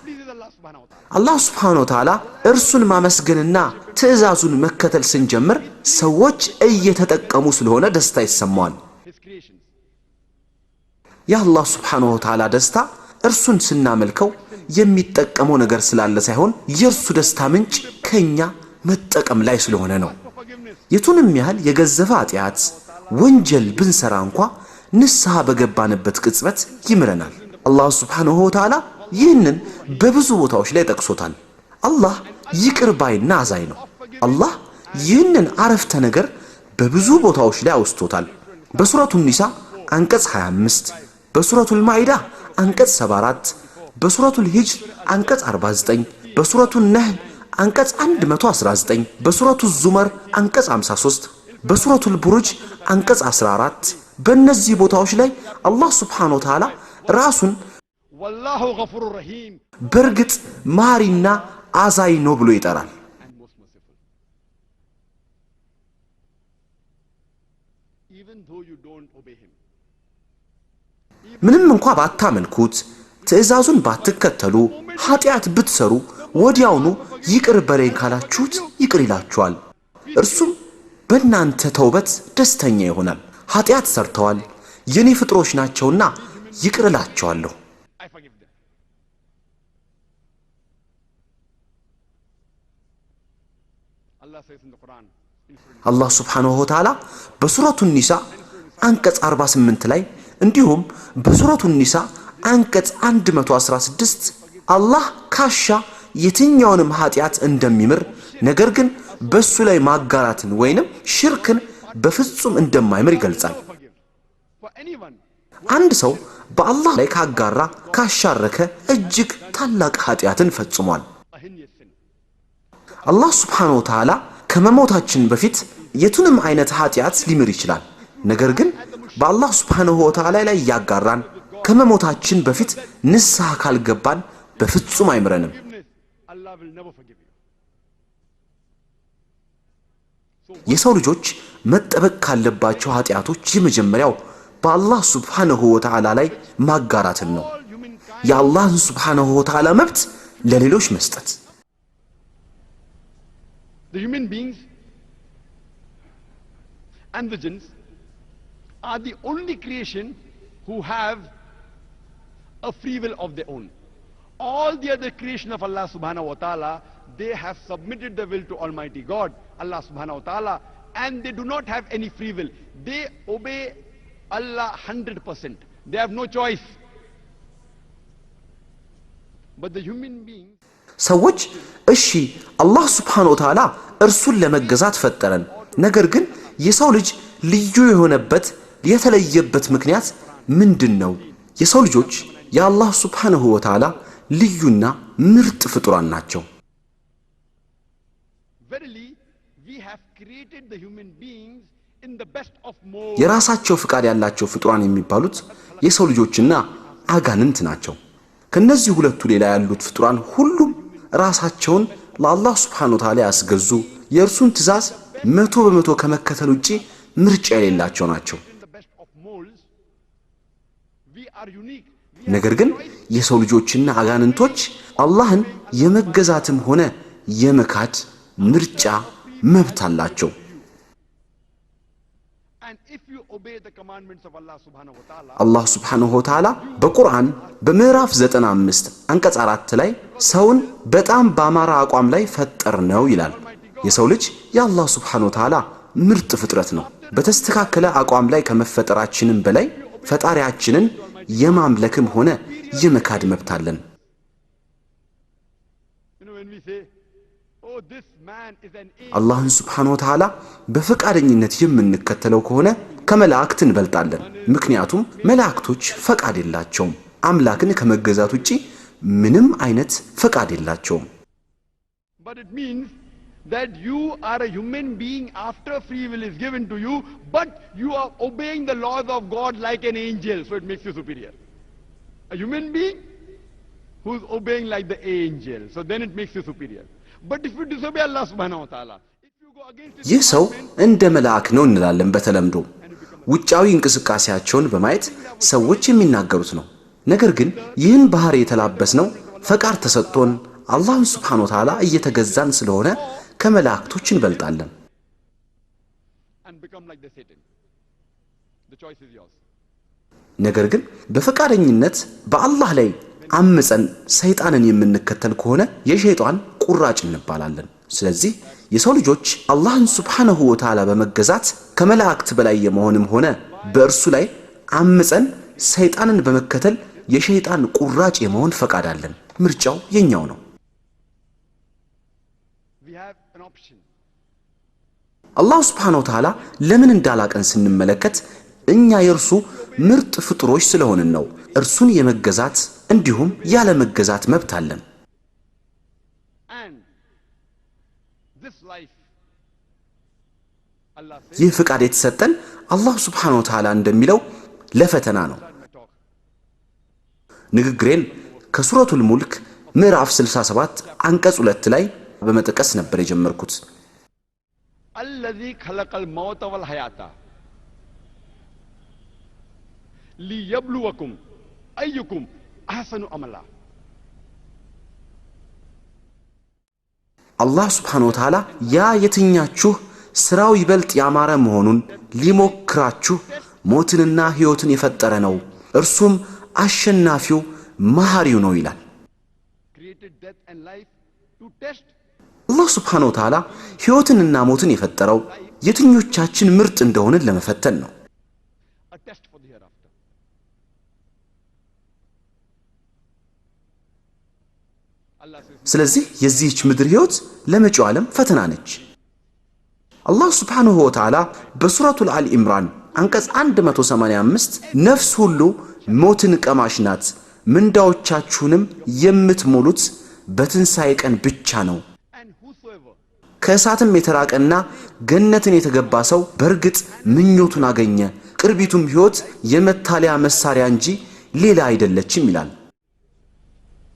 አላህ ሱብሓነሁ ወተዓላ እርሱን ማመስገንና ትእዛዙን መከተል ስንጀምር ሰዎች እየተጠቀሙ ስለሆነ ደስታ ይሰማዋል። የአላህ ሱብሓነሁ ወተዓላ ደስታ እርሱን ስናመልከው የሚጠቀመው ነገር ስላለ ሳይሆን የእርሱ ደስታ ምንጭ ከኛ መጠቀም ላይ ስለሆነ ነው። የቱንም ያህል የገዘፈ ኃጢአት ወንጀል ብንሰራ እንኳ ንስሐ በገባንበት ቅጽበት ይምረናል። አላህ ሱብሓነሁ ወተዓላ ይህንን በብዙ ቦታዎች ላይ ጠቅሶታል። አላህ ይቅር ባይና አዛኝ ነው። አላህ ይህንን አረፍተ ነገር በብዙ ቦታዎች ላይ አውስቶታል። በሱረቱ ኒሳ አንቀጽ 25፣ በሱረቱ ማኢዳ አንቀጽ 74፣ በሱረቱ ሂጅር አንቀጽ 49፣ በሱረቱ ነህል አንቀጽ 119፣ በሱረቱ ዙመር አንቀጽ 53፣ በሱረቱ ቡሩጅ አንቀጽ 14። በእነዚህ ቦታዎች ላይ አላህ ሱብሓነሁ ወተዓላ ራሱን ወላሁ ገፉሩ ረሂም በርግጥ ማሪና አዛኝ ነው ብሎ ይጠራል። ምንም እንኳ ባታመልኩት፣ ትእዛዙን ባትከተሉ፣ ኃጢአት ብትሰሩ ወዲያውኑ ይቅር በለኝ ካላችሁት ይቅር ይላችኋል። እርሱም በእናንተ ተውበት ደስተኛ ይሆናል። ኃጢአት ሰርተዋል፣ የኔ ፍጥሮች ናቸውና ይቅር እላቸዋለሁ። አላህ ሱብሓነሁ ወተዓላ በሱረቱ ኒሳ አንቀጽ 48 ላይ እንዲሁም በሱረቱ ኒሳ አንቀጽ 116 አላህ ካሻ የትኛውንም ኃጢአት እንደሚምር ነገር ግን በሱ ላይ ማጋራትን ወይንም ሽርክን በፍጹም እንደማይምር ይገልጻል። አንድ ሰው በአላህ ላይ ካጋራ ካሻረከ እጅግ ታላቅ ኃጢአትን ፈጽሟል። አላህ ሱብሓነሁ ወተዓላ ከመሞታችን በፊት የቱንም አይነት ኃጢአት ሊምር ይችላል። ነገር ግን በአላህ ሱብሓነሁ ወተዓላ ላይ ያጋራን ከመሞታችን በፊት ንስሐ ካልገባን በፍጹም አይምረንም። የሰው ልጆች መጠበቅ ካለባቸው ኃጢአቶች የመጀመሪያው በአላህ ሱብሓነሁ ወተዓላ ላይ ማጋራትን ነው። የአላህን ሱብሓነሁ ወተዓላ መብት ለሌሎች መስጠት። The human beings and the jinns are the only creation who have a free will of their own. All the other creation of Allah subhanahu wa ta'ala, they have submitted the will to Almighty God, Allah subhanahu wa ta'ala, and they do not have any free will. They obey Allah 100%. They have no choice. But the human beings ሰዎች እሺ አላህ ሱብሓነሁ ወተዓላ እርሱን ለመገዛት ፈጠረን፣ ነገር ግን የሰው ልጅ ልዩ የሆነበት የተለየበት ምክንያት ምንድነው? የሰው ልጆች የአላህ ሱብሓነሁ ወተዓላ ልዩና ምርጥ ፍጡራን ናቸው። የራሳቸው ፍቃድ ያላቸው ፍጡራን የሚባሉት የሰው ልጆችና አጋንንት ናቸው። ከነዚህ ሁለቱ ሌላ ያሉት ፍጡራን ሁሉም ራሳቸውን ለአላህ ሱብሓነሁ ወተዓላ ያስገዙ የእርሱን ትእዛዝ 100% ከመከተል ውጪ ምርጫ የሌላቸው ናቸው። ነገር ግን የሰው ልጆችና አጋንንቶች አላህን የመገዛትም ሆነ የመካድ ምርጫ መብት አላቸው። አላህ ሱብሓነሁ ወተዓላ በቁርአን በምዕራፍ 95 አንቀጽ 4 ላይ ሰውን በጣም ባማረ አቋም ላይ ፈጠርነው ይላል። የሰው ልጅ የአላህ ሱብሓነሁ ወተዓላ ምርጥ ፍጥረት ነው። በተስተካከለ አቋም ላይ ከመፈጠራችንም በላይ ፈጣሪያችንን የማምለክም ሆነ የመካድ መብት አለን። አላህን ሱብሓነሁ ወተዓላ በፈቃደኝነት የምንከተለው ከሆነ ከመላእክት እንበልጣለን። ምክንያቱም መላእክቶች ፈቃድ የላቸውም። አምላክን ከመገዛት ውጪ ምንም አይነት ፈቃድ የላቸውም። that you are a human being after free will is given to you, but you are obeying the laws of God like an angel, so it makes you superior. A human being who's obeying like the angel, so then it makes you superior. But if you disobey Allah subhanahu wa ta'ala, if you go against his ይህ ሰው commandments, እንደ መልአክ ነው እንላለን በተለምዶ ውጫዊ እንቅስቃሴያቸውን በማየት ሰዎች የሚናገሩት ነው። ነገር ግን ይህን ባህሪ የተላበስነው ፈቃድ ተሰጥቶን አላህን ሱብሓነሁ ወተዓላ እየተገዛን ስለሆነ ከመላእክቶች እንበልጣለን። and become like the Satan. The choice is yours. ነገር ግን በፈቃደኝነት በአላህ ላይ አምፀን ሰይጣንን የምንከተል ከሆነ የሸይጣን ቁራጭ እንባላለን። ስለዚህ የሰው ልጆች አላህን ሱብሓነሁ ወተዓላ በመገዛት ከመላእክት በላይ የመሆንም ሆነ በእርሱ ላይ አምፀን ሰይጣንን በመከተል የሸይጣን ቁራጭ የመሆን ፈቃድ አለን። ምርጫው የኛው ነው። We have an option. አላህ ሱብሓነሁ ወተዓላ ለምን እንዳላቀን ስንመለከት እኛ የእርሱ ምርጥ ፍጡሮች ስለሆንን ነው። እርሱን የመገዛት እንዲሁም ያለ መገዛት መብት አለን። And this life, Allah says, ይህ ፍቃድ የተሰጠን አላህ ሱብሓነሁ ወተዓላ እንደሚለው ለፈተና ነው። ንግግሬን ከሱረቱል ሙልክ ምዕራፍ 67 አንቀጽ 2 ላይ በመጥቀስ ነበር የጀመርኩት። الذي خلق الموت والحياة ليبلوكم أيكم أحسن عملا. አላህ ሱብሓነሁ ወተዓላ ያ የትኛችሁ ስራው ይበልጥ ያማረ መሆኑን ሊሞክራችሁ ሞትንና ሕይወትን የፈጠረ ነው፣ እርሱም አሸናፊው መሐሪው ነው ይላል። Created death and life to test. አላህ ሱብሓነሁ ወተዓላ ሕይወትንና ሞትን የፈጠረው የትኞቻችን ምርጥ እንደሆንን ለመፈተን ነው። A test for the hereafter. Allah says, ስለዚህ የዚህች ምድር ሕይወት ለመጪው ዓለም ፈተና ነች። አላህ ሱብሓነሁ ወተዓላ በሱረቱል አሊ ኢምራን አንቀጽ 185 ነፍስ ሁሉ ሞትን ቀማሽ ናት፣ ምንዳዎቻችሁንም የምትሞሉት በትንሣኤ ቀን ብቻ ነው። and whosoever ከእሳትም የተራቀና ገነትን የተገባ ሰው በእርግጥ ምኞቱን አገኘ፣ ቅርቢቱም ሕይወት የመታለያ መሳሪያ እንጂ ሌላ አይደለችም ይላል።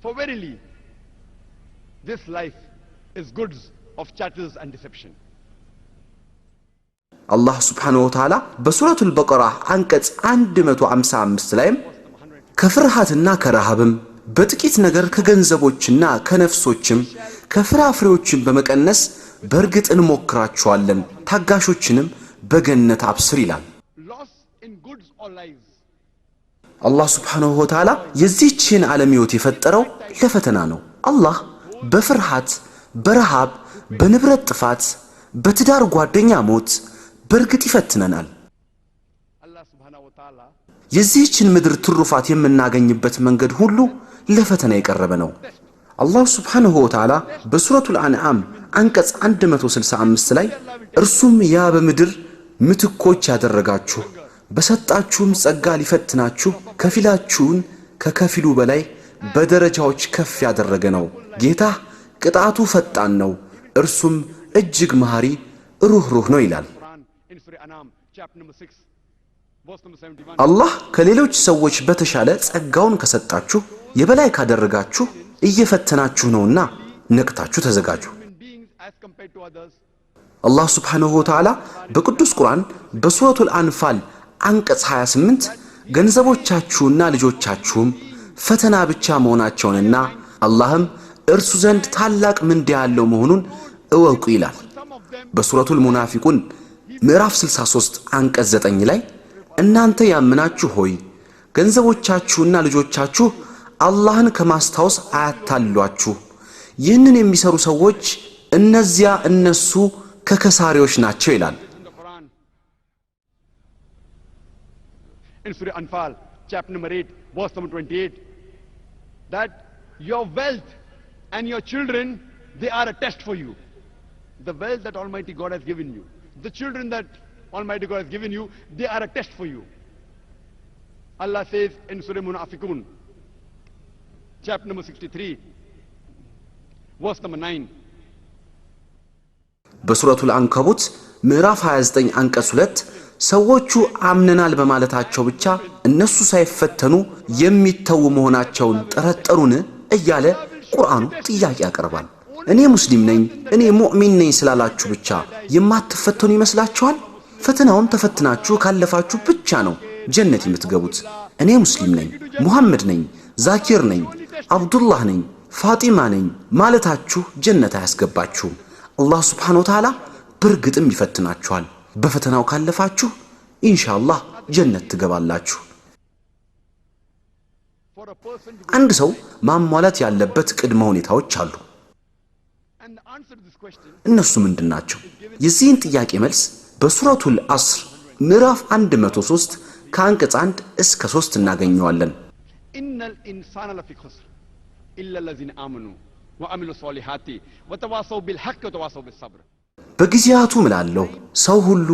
For verily, this life is goods of chattels and deception. አላህ ሱብሓነሁ ወተዓላ በሱረቱል በቀራ አንቀጽ 155 ላይም ከፍርሃትና ከረሃብም በጥቂት ነገር ከገንዘቦችና ከነፍሶችም ከፍራፍሬዎችም በመቀነስ በእርግጥ እንሞክራቸዋለን፣ ታጋሾችንም በገነት አብስር ይላል። Loss in goods or lives. አላህ ሱብሓነሁ ወተዓላ የዚህችን ዓለም ሕይወት የፈጠረው ለፈተና ነው። አላህ በፍርሃት፣ በረሃብ፣ በንብረት ጥፋት፣ በትዳር ጓደኛ ሞት በእርግጥ ይፈትነናል። Allah subhanahu wa ta'ala የዚህችን ምድር ትሩፋት የምናገኝበት መንገድ ሁሉ ለፈተና የቀረበ ነው። አላህ ሱብሓነሁ ወተዓላ በሱረቱል አንዓም አንቀጽ 165 ላይ እርሱም ያ በምድር ምትኮች ያደረጋችሁ በሰጣችሁም ጸጋ ሊፈትናችሁ ከፊላችሁን ከከፊሉ በላይ በደረጃዎች ከፍ ያደረገ ነው። ጌታ ቅጣቱ ፈጣን ነው፣ እርሱም እጅግ መሐሪ ሩህሩህ ነው ይላል። Quran in Surah Anam chapter number 6 verse number 71. አላህ ከሌሎች ሰዎች በተሻለ ጸጋውን ከሰጣችሁ የበላይ ካደረጋችሁ እየፈተናችሁ ነውና ነቅታችሁ ተዘጋጁ። Human beings as compared to others. አላህ ሱብሓነሁ ወተዓላ በቅዱስ ቁርአን በሱረቱል አንፋል አንቀጽ 28 ገንዘቦቻችሁና ልጆቻችሁም ፈተና ብቻ መሆናቸውንና አላህም እርሱ ዘንድ ታላቅ ምንዳ ያለው መሆኑን እወቁ ይላል። በሱረቱል ሙናፊቁን ምዕራፍ 63 አንቀጽ 9 ላይ እናንተ ያምናችሁ ሆይ ገንዘቦቻችሁና ልጆቻችሁ አላህን ከማስታወስ አያታሏችሁ፣ ይህንን የሚሰሩ ሰዎች እነዚያ እነሱ ከከሳሪዎች ናቸው ይላል። In the Quran in Surah Anfal chapter number 8 verse number 28 that your wealth and your children, they are a test for you. The wealth that Almighty God has given you, the children that Almighty God has given you, they are a test for you. Allah says in Surah Munafiqun chapter number 63 verse number 9 በሱረቱል አንከቡት ምዕራፍ 29 አንቀጽ 2 ሰዎቹ አምነናል በማለታቸው ብቻ እነሱ ሳይፈተኑ የሚተው መሆናቸውን ጠረጠሩን እያለ ቁርአኑ ጥያቄ ያቀርባል። እኔ ሙስሊም ነኝ፣ እኔ ሙእሚን ነኝ ስላላችሁ ብቻ የማትፈተኑ ይመስላችኋል? ፈተናውን ተፈትናችሁ ካለፋችሁ ብቻ ነው ጀነት የምትገቡት። እኔ ሙስሊም ነኝ፣ ሙሐመድ ነኝ፣ ዛኪር ነኝ፣ አብዱላህ ነኝ፣ ፋጢማ ነኝ ማለታችሁ ጀነት አያስገባችሁም። አላህ ሱብሓነሁ ወተዓላ በርግጥም ይፈትናችኋል። በፈተናው ካለፋችሁ ኢንሻአላህ ጀነት ትገባላችሁ። አንድ ሰው ማሟላት ያለበት ቅድመ ሁኔታዎች አሉ። እነሱ ምንድናቸው? የዚህን ጥያቄ መልስ በሱረቱል አስር ምዕራፍ 103 ከአንቀጽ 1 እስከ 3 እናገኘዋለን። ኢነል ኢንሳነ ለፊ ኹስር ኢላ ለዚነ አመኑ ወአሚሉ ሷሊሃቲ ወተዋሰው ቢልሐቅ ወተዋሰው ቢሰብር። በጊዜያቱ ምላለሁ ሰው ሁሉ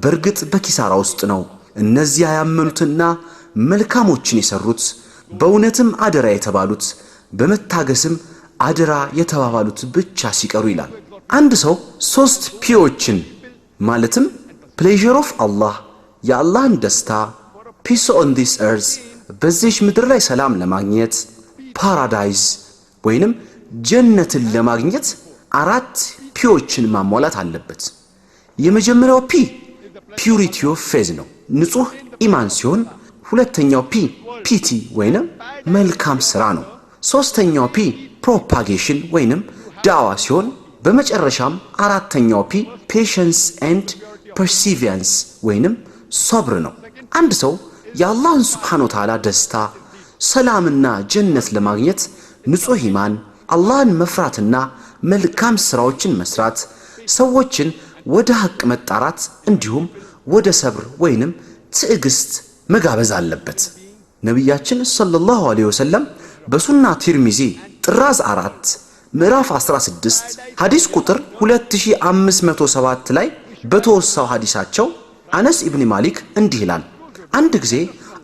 በርግጥ በኪሳራ ውስጥ ነው፣ እነዚያ ያመኑትና መልካሞችን የሰሩት፣ በእውነትም አደራ የተባሉት፣ በመታገስም አደራ የተባባሉት ብቻ ሲቀሩ ይላል። አንድ ሰው 3 ፒዎችን ማለትም ፕሌዠር ኦፍ አላህ የአላህን ደስታ፣ ፒስ ኦን ዲስ ኤርዝ በዚች ምድር ላይ ሰላም ለማግኘት፣ ፓራዳይዝ ወይንም ጀነትን ለማግኘት 4 ፒዎችን ማሟላት አለበት። የመጀመሪያው ፒ ፒዩሪቲ ኦፍ ፌዝ ነው፣ ንጹህ ኢማን ሲሆን፣ ሁለተኛው ፒ ፒቲ ወይንም መልካም ስራ ነው። ሶስተኛው ፒ ፕሮፓጌሽን ወይንም ዳዋ ሲሆን፣ በመጨረሻም አራተኛው ፒ ፔሸንስ ኤንድ ፐርሲቪያንስ ወይንም ሶብር ነው። አንድ ሰው የአላህን ሱብሓነሁ ወተዓላ ደስታ፣ ሰላምና ጀነት ለማግኘት ንጹህ ኢማን፣ አላህን መፍራትና መልካም ስራዎችን መስራት፣ ሰዎችን ወደ ሐቅ መጣራት እንዲሁም ወደ ሰብር ወይንም ትዕግስት መጋበዝ አለበት። ነቢያችን ሰለላሁ ዐለይሂ ወሰለም በሱና ቲርሚዚ ጥራዝ 4 ምዕራፍ 16 ሐዲስ ቁጥር 2507 ላይ በተወሳው ሐዲሳቸው አነስ ኢብኑ ማሊክ እንዲህ ይላል። አንድ ጊዜ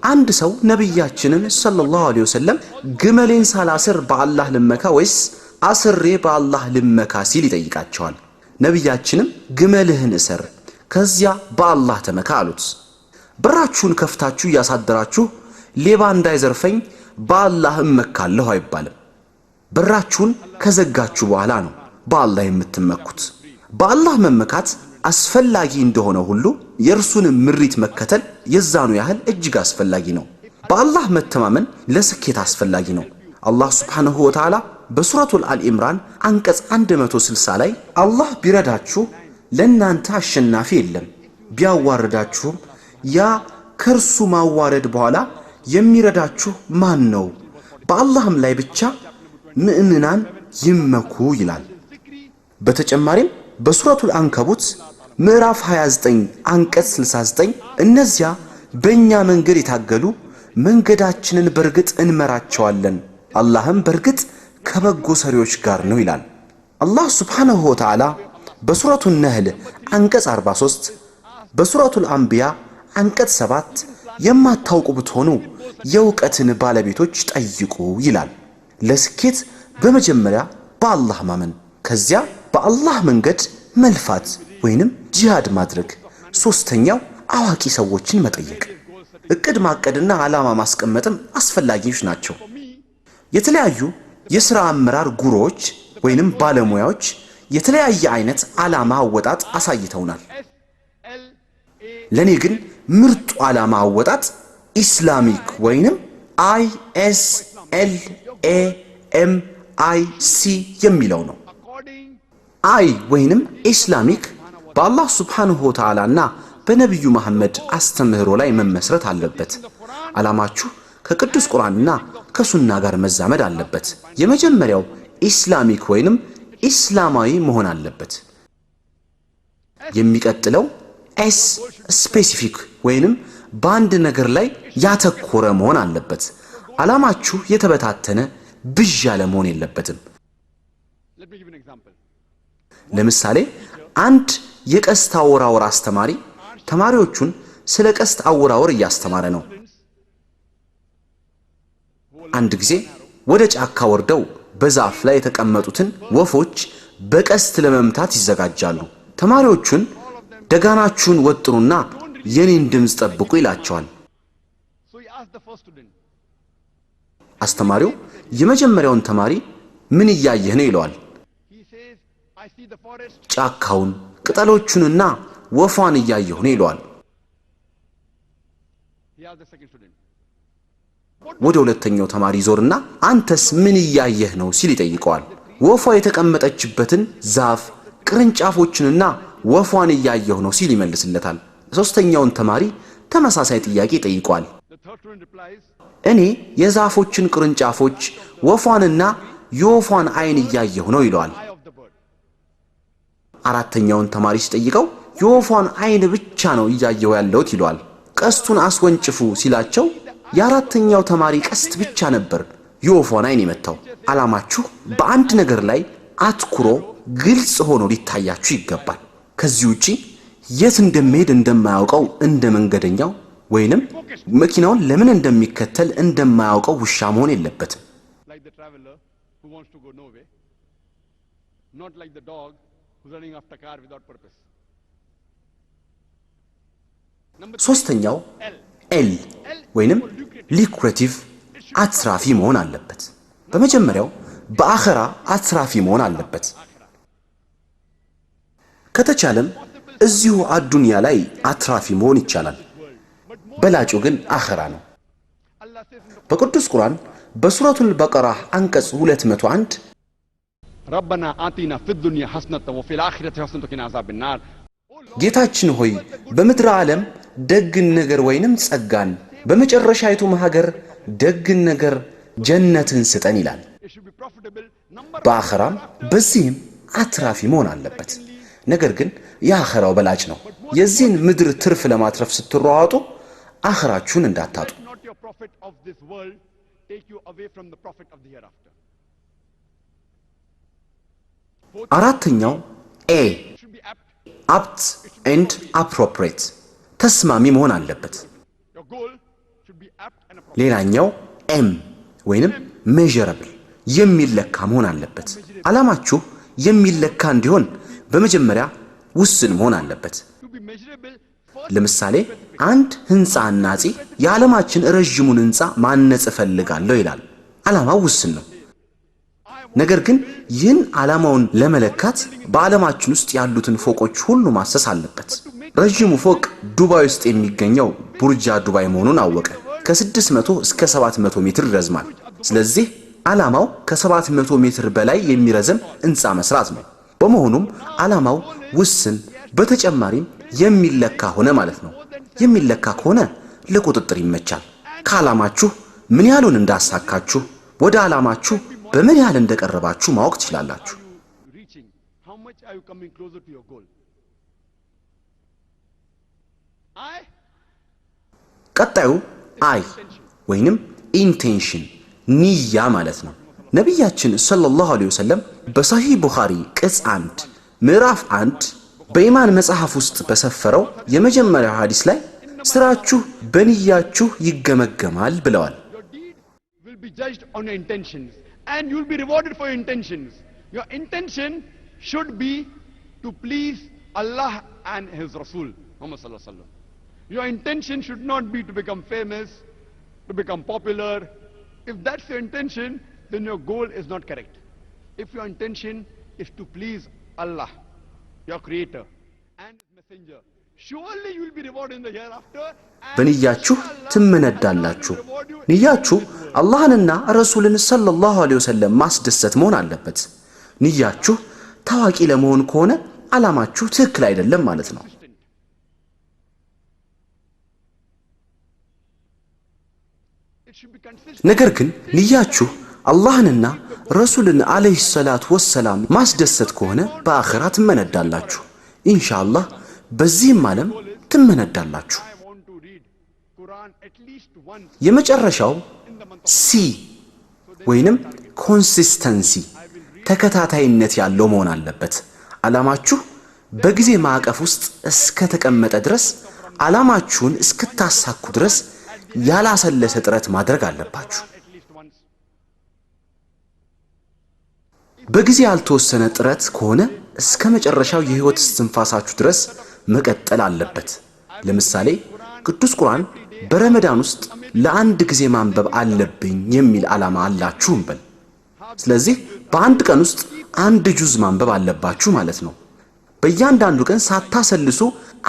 አንድ ሰው ነቢያችንን ሰለላሁ ዐለይሂ ወሰለም ግመሌን ሳላስር በአላህ ልመካ ወይስ አስሬ በአላህ ልመካ ሲል ይጠይቃቸዋል። ነቢያችንም ግመልህን እሰር ከዚያ በአላህ ተመካ አሉት። በራችሁን ከፍታችሁ እያሳደራችሁ ሌባ እንዳይዘርፈኝ በአላህ እመካለሁ አይባልም። በራችሁን ከዘጋችሁ በኋላ ነው በአላህ የምትመኩት። በአላህ መመካት አስፈላጊ እንደሆነ ሁሉ የእርሱን ምሪት መከተል የዛኑ ያህል እጅግ አስፈላጊ ነው። በአላህ መተማመን ለስኬት አስፈላጊ ነው። አላህ ሱብሓነሁ ወተዓላ በሱረቱል አልኢምራን አንቀጽ 160 ላይ አላህ ቢረዳችሁ ለእናንተ አሸናፊ የለም፣ ቢያዋርዳችሁም ያ ከእርሱ ማዋረድ በኋላ የሚረዳችሁ ማን ነው? በአላህም ላይ ብቻ ምእምናን ይመኩ ይላል። በተጨማሪም በሱረቱል አንከቡት ምዕራፍ 29 አንቀጽ 69 እነዚያ በእኛ መንገድ የታገሉ መንገዳችንን በርግጥ እንመራቸዋለን፣ አላህም በርግጥ ከበጎ ሰሪዎች ጋር ነው ይላል። አላህ ሱብሓነሁ ወተዓላ በሱረቱል ነህል አንቀጽ 43 በሱረቱል አንቢያ አንቀጽ 7 የማታውቁ ብትሆኑ የእውቀትን ባለቤቶች ጠይቁ ይላል። ለስኬት በመጀመሪያ በአላህ ማመን፣ ከዚያ በአላህ መንገድ መልፋት ወይንም ጂሃድ ማድረግ፣ ሶስተኛው አዋቂ ሰዎችን መጠየቅ። እቅድ ማቀድና ዓላማ ማስቀመጥም አስፈላጊዎች ናቸው። የተለያዩ የሥራ አመራር ጉሮዎች ወይንም ባለሙያዎች የተለያየ አይነት ዓላማ አወጣጥ አሳይተውናል። ለኔ ግን ምርጡ ዓላማ አወጣጥ ኢስላሚክ ወይንም ISLAMIC የሚለው ነው። አይ ወይንም ኢስላሚክ በአላህ ሱብሓነሁ ወተዓላና በነቢዩ መሐመድ አስተምህሮ ላይ መመስረት አለበት። ዓላማችሁ ከቅዱስ ቁርአንና ከሱና ጋር መዛመድ አለበት። የመጀመሪያው ኢስላሚክ ወይንም ኢስላማዊ መሆን አለበት። የሚቀጥለው ኤስ ስፔሲፊክ ወይንም በአንድ ነገር ላይ ያተኮረ መሆን አለበት። ዓላማችሁ የተበታተነ ብዥ ያለ መሆን የለበትም። ለምሳሌ አንድ የቀስት አወራወር አስተማሪ ተማሪዎቹን ስለ ቀስት አወራወር እያስተማረ ነው። አንድ ጊዜ ወደ ጫካ ወርደው በዛፍ ላይ የተቀመጡትን ወፎች በቀስት ለመምታት ይዘጋጃሉ። ተማሪዎቹን ደጋናችሁን ወጥሩና የኔን ድምጽ ጠብቁ ይላቸዋል። So he asked the first student, አስተማሪው የመጀመሪያውን ተማሪ ምን እያየህ ነው ይለዋል። he says, I see the forest. ጫካውን ቅጠሎቹንና ወፏን እያየሁ ነው ይለዋል። He asked the second student, ወደ ሁለተኛው ተማሪ ዞርና አንተስ ምን እያየህ ነው ሲል ይጠይቀዋል። ወፏ የተቀመጠችበትን ዛፍ ቅርንጫፎችንና ወፏን እያየሁ ነው ሲል ይመልስለታል። ሶስተኛውን ተማሪ ተመሳሳይ ጥያቄ ይጠይቀዋል። the third student replies, እኔ የዛፎችን ቅርንጫፎች ወፏንና የወፏን አይን እያየሁ ነው ይለዋል። eye of the bird. አራተኛውን ተማሪ ሲጠይቀው የወፏን አይን ብቻ ነው እያየሁ ያለሁት ይለዋል። ቀስቱን አስወንጭፉ ሲላቸው የአራተኛው ተማሪ ቀስት ብቻ ነበር የወፏን አይን የመታው። ዓላማችሁ በአንድ ነገር ላይ አትኩሮ ግልጽ ሆኖ ሊታያችሁ ይገባል። ከዚህ ውጪ የት እንደሚሄድ እንደማያውቀው እንደ መንገደኛው ወይንም መኪናውን ለምን እንደሚከተል እንደማያውቀው ውሻ መሆን የለበትም። Like the traveler who wants to go nowhere, not like the dog who's running after car without purpose. Number ሶስተኛው ኤል ወይንም ሊኩሬቲቭ አትራፊ መሆን አለበት። በመጀመሪያው በአኸራ አትራፊ መሆን አለበት። ከተቻለም እዚሁ አዱንያ ላይ አትራፊ መሆን ይቻላል። በላጩ ግን አኸራ ነው። Allah says in the በቅዱስ ቁርአን በሱረቱል በቀራ አንቀጽ 201 ربنا آتنا في الدنيا حسنة وفي الآخرة حسنة وقنا عذاب النار. ጌታችን ሆይ በምድር ዓለም ደግን ነገር ወይንም ጸጋን በመጨረሻይቱም ሀገር ደግን ነገር ጀነትን ስጠን ይላል። It should be profitable. Number በአኸራም በዚህም አትራፊ መሆን አለበት። ነገር ግን የአኸራው በላጭ ነው። የዚህን ምድር ትርፍ ለማትረፍ ስትሯሯጡ አኸራችሁን እንዳታጡ። let not your profit of this world take you away from the profit of the hereafter. አራተኛው ኤ It should be apt. አፕት ኤንድ አፕሮፕሬት ተስማሚ መሆን አለበት። Your goal should be apt and appropriate. ሌላኛው ኤም ወይንም ሜዠረብል የሚለካ መሆን አለበት። ዓላማችሁ የሚለካ እንዲሆን በመጀመሪያ ውስን መሆን አለበት። To be measurable, first ለምሳሌ አንድ ህንፃ አናጺ የዓለማችን ረጅሙን ህንፃ ማነጽ እፈልጋለሁ ይላል። ዓላማው ውስን ነው። ነገር ግን ይህን ዓላማውን ለመለካት በዓለማችን ውስጥ ያሉትን ፎቆች ሁሉ ማሰስ አለበት። ረጅሙ ፎቅ ዱባይ ውስጥ የሚገኘው ቡርጃ ዱባይ መሆኑን አወቀ። ከ600 እስከ 700 ሜትር ይረዝማል። ስለዚህ ዓላማው ከ700 ሜትር በላይ የሚረዝም ህንፃ መስራት ነው። በመሆኑም ዓላማው ውስን በተጨማሪም የሚለካ ሆነ ማለት ነው። የሚለካ ከሆነ ለቁጥጥር ይመቻል። ከዓላማችሁ ምን ያህሉን እንዳሳካችሁ ወደ ዓላማችሁ በምን ያህል እንደቀረባችሁ ማወቅ ትችላላችሁ። reaching, how much are you coming closer to your goal? I ቀጣዩ አይ ወይንም ኢንቴንሽን ንያ ማለት ነው። ነቢያችን ሰለላሁ ዐለይሂ ወሰለም በሰሂህ ቡኻሪ ቅጽ 1 ምዕራፍ 1 በኢማን መጽሐፍ ውስጥ በሰፈረው የመጀመሪያው ሐዲስ ላይ ስራችሁ በንያችሁ ይገመገማል ብለዋል። your deed will be judged on your intentions and you will be rewarded for your intentions. Your intention should be to please Allah and His Rasul Muhammad sallallahu alaihi wasallam. Your intention should not be to become famous, to become popular. If that's your intention, then your goal is not correct. If your intention is to please Allah, your creator and His messenger, surely you will be rewarded in the hereafter. and በንያችሁ Allah ትመነዳላችሁ። will reward you ንያችሁ አላህንና ረሱልን ሰለላሁ ዐለይሂ ወሰለም ማስደሰት መሆን አለበት። ንያችሁ ታዋቂ ለመሆን ከሆነ ዓላማችሁ ትክክል አይደለም ማለት ነው። It should be consistent. ነገር ግን ንያችሁ አላህንና ረሱልን አለይሂ ሰላቱ ወሰላም ማስደሰት ከሆነ በአኺራ ትመነዳላችሁ። ኢንሻአላህ በዚህም ዓለም ትመነዳላችሁ። I want to read Quran at least once የመጨረሻው in the month of ሲ ወይንም ኮንሲስተንሲ ተከታታይነት ያለው መሆን አለበት። ዓላማችሁ በጊዜ ማዕቀፍ ውስጥ እስከ ተቀመጠ ድረስ ዓላማችሁን እስክታሳኩ ድረስ ያላሰለሰ ጥረት ማድረግ አለባችሁ። at least once. በጊዜ ያልተወሰነ ጥረት ከሆነ እስከ መጨረሻው የህይወት እስትንፋሳችሁ ድረስ መቀጠል አለበት። ለምሳሌ ቅዱስ ቁርአን በረመዳን ውስጥ ለአንድ ጊዜ ማንበብ አለብኝ የሚል ዓላማ አላችሁ እንበል። ስለዚህ በአንድ ቀን ውስጥ አንድ ጁዝ ማንበብ አለባችሁ ማለት ነው። በእያንዳንዱ ቀን ሳታሰልሱ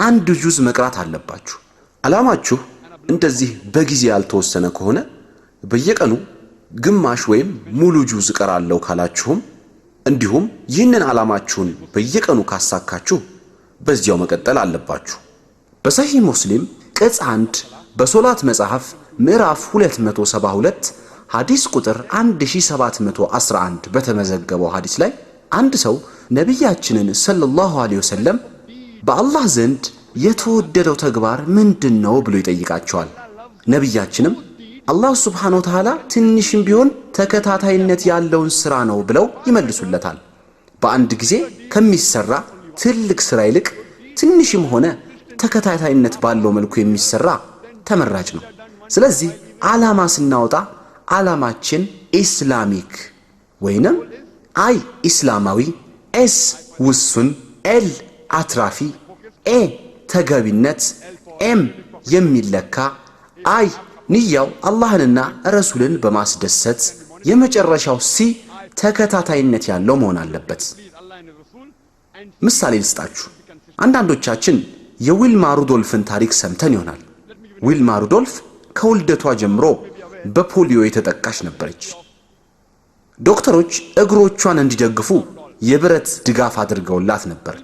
አንድ ጁዝ መቅራት አለባችሁ። ዓላማችሁ እንደዚህ በጊዜ ያልተወሰነ ከሆነ በየቀኑ ግማሽ ወይም ሙሉ ጁዝ እቀራለሁ ካላችሁም እንዲሁም ይህንን ዓላማችሁን በየቀኑ ካሳካችሁ በዚያው መቀጠል አለባችሁ። በሰሂህ ሙስሊም ቅጽ 1 በሶላት መጽሐፍ ምዕራፍ 272 ሐዲስ ቁጥር 1711 በተመዘገበው ሐዲስ ላይ አንድ ሰው ነቢያችንን ሰለላሁ ዐለይሂ ወሰለም በአላህ ዘንድ የተወደደው ተግባር ምንድነው ብሎ ይጠይቃቸዋል። ነቢያችንም አላህ ሱብሓነሁ ወተዓላ ትንሽም ቢሆን ተከታታይነት ያለውን ሥራ ነው ብለው ይመልሱለታል። በአንድ ጊዜ ከሚሰራ ትልቅ ሥራ ይልቅ ትንሽም ሆነ ተከታታይነት ባለው መልኩ የሚሰራ ተመራጭ ነው። ስለዚህ ዓላማ ስናወጣ ዓላማችን ኢስላሚክ ወይንም አይ ኢስላማዊ፣ ኤስ ውሱን፣ ኤል አትራፊ፣ ኤ ተገቢነት፣ ኤም የሚለካ፣ አይ ንያው አላህንና ረሱልን በማስደሰት፣ የመጨረሻው ሲ ተከታታይነት ያለው መሆን አለበት። ምሳሌ ልስጣችሁ። አንዳንዶቻችን የዊልማ ሩዶልፍን ታሪክ ሰምተን ይሆናል። ዊልማ ሩዶልፍ ከውልደቷ ጀምሮ በፖሊዮ የተጠቃች ነበረች። ዶክተሮች እግሮቿን እንዲደግፉ የብረት ድጋፍ አድርገውላት ነበር።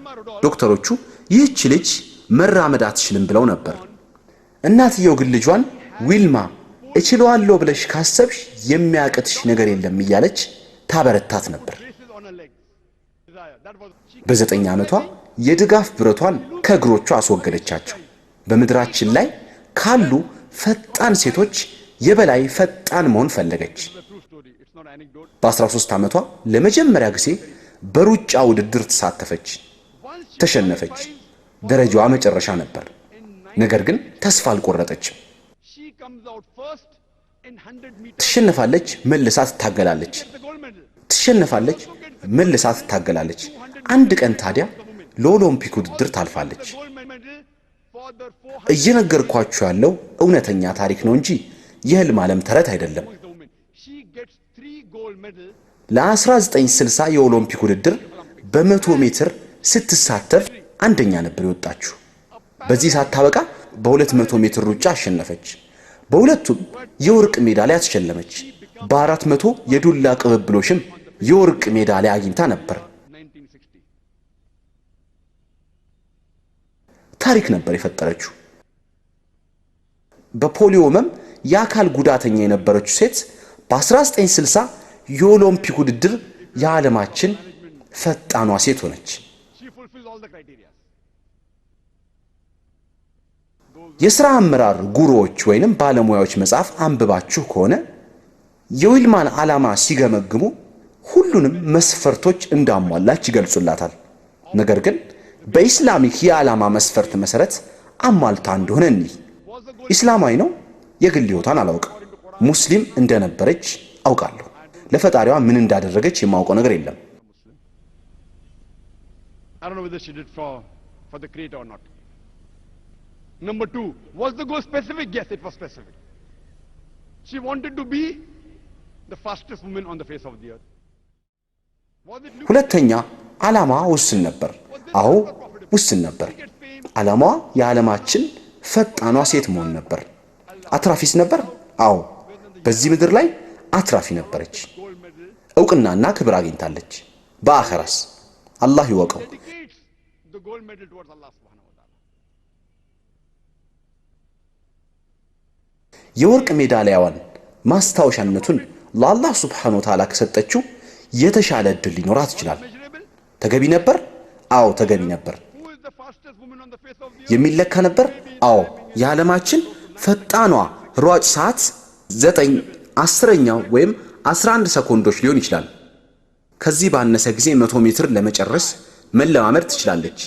ዶክተሮቹ ይህች ልጅ መራመድ አትችልም ብለው ነበር። እናትየው ግን ልጇን ዊልማ እችለዋለሁ ብለሽ ካሰብሽ የሚያቅትሽ ነገር የለም እያለች ታበረታት ነበር። በ9 ዓመቷ የድጋፍ ብረቷን ከእግሮቿ አስወገደቻቸው። በምድራችን ላይ ካሉ ፈጣን ሴቶች የበላይ ፈጣን መሆን ፈለገች። በ13 ዓመቷ ለመጀመሪያ ጊዜ በሩጫ ውድድር ተሳተፈች። ተሸነፈች። ደረጃዋ መጨረሻ ነበር። ነገር ግን ተስፋ አልቆረጠችም። ትሸነፋለች፣ መልሳ ትታገላለች። ትሸነፋለች፣ መልሳ ትታገላለች። አንድ ቀን ታዲያ ለኦሎምፒክ ውድድር ታልፋለች። እየነገርኳችሁ ያለው እውነተኛ ታሪክ ነው እንጂ የህልም ዓለም ተረት አይደለም። ለ1960 የኦሎምፒክ ውድድር በ100 ሜትር ስትሳተፍ አንደኛ ነበር የወጣችሁ። በዚህ ሳታበቃ በ200 ሜትር ሩጫ አሸነፈች። በሁለቱም የወርቅ ሜዳሊያ ተሸለመች። በ400 የዱላ ቅብብሎሽም የወርቅ ሜዳሊያ አግኝታ ነበር። ታሪክ ነበር የፈጠረችው። በፖሊዮ ህመም የአካል ጉዳተኛ የነበረችው ሴት በ1960 የኦሎምፒክ ውድድር የዓለማችን ፈጣኗ ሴት ሆነች። የሥራ አመራር ጉሮዎች ወይንም ባለሙያዎች መጽሐፍ አንብባችሁ ከሆነ የዊልማን ዓላማ ሲገመግሙ ሁሉንም መስፈርቶች እንዳሟላች ይገልጹላታል። ነገር ግን በኢስላሚክ የዓላማ መስፈርት መሰረት አሟልታ እንደሆነ እንይ። ኢስላማዊ ነው። የግል ሕይወቷን አላውቅም። ሙስሊም እንደነበረች አውቃለሁ። ለፈጣሪዋ ምን እንዳደረገች የማውቀው ነገር የለም። I don't know whether she did for the creator or not. Number 2, was the goal specific? Yes, it was specific. She wanted to be the fastest woman on the face of the earth. ሁለተኛ ዓላማ ውስን ነበር። አዎ ውስን ነበር። ዓላማዋ የዓለማችን ፈጣኗ ሴት መሆን ነበር። አትራፊስ ነበር? አዎ በዚህ ምድር ላይ አትራፊ ነበረች። ዕውቅናና ክብር አግኝታለች። በአኸራስ አላህ ይወቀው። የወርቅ ሜዳሊያዋን ማስታወሻነቱን ለአላህ ሱብሓነሁ ወተዓላ ከሰጠችው የተሻለ ዕድል ሊኖራት ይችላል። ተገቢ ነበር? አዎ ተገቢ ነበር። የሚለካ ነበር? አዎ የዓለማችን ፈጣኗ ሯጭ ሰዓት 9/10 ወይም 11 ሰኮንዶች ሊሆን ይችላል። ከዚህ ባነሰ ጊዜ 100 ሜትር ለመጨረስ መለማመድ ትችላለች።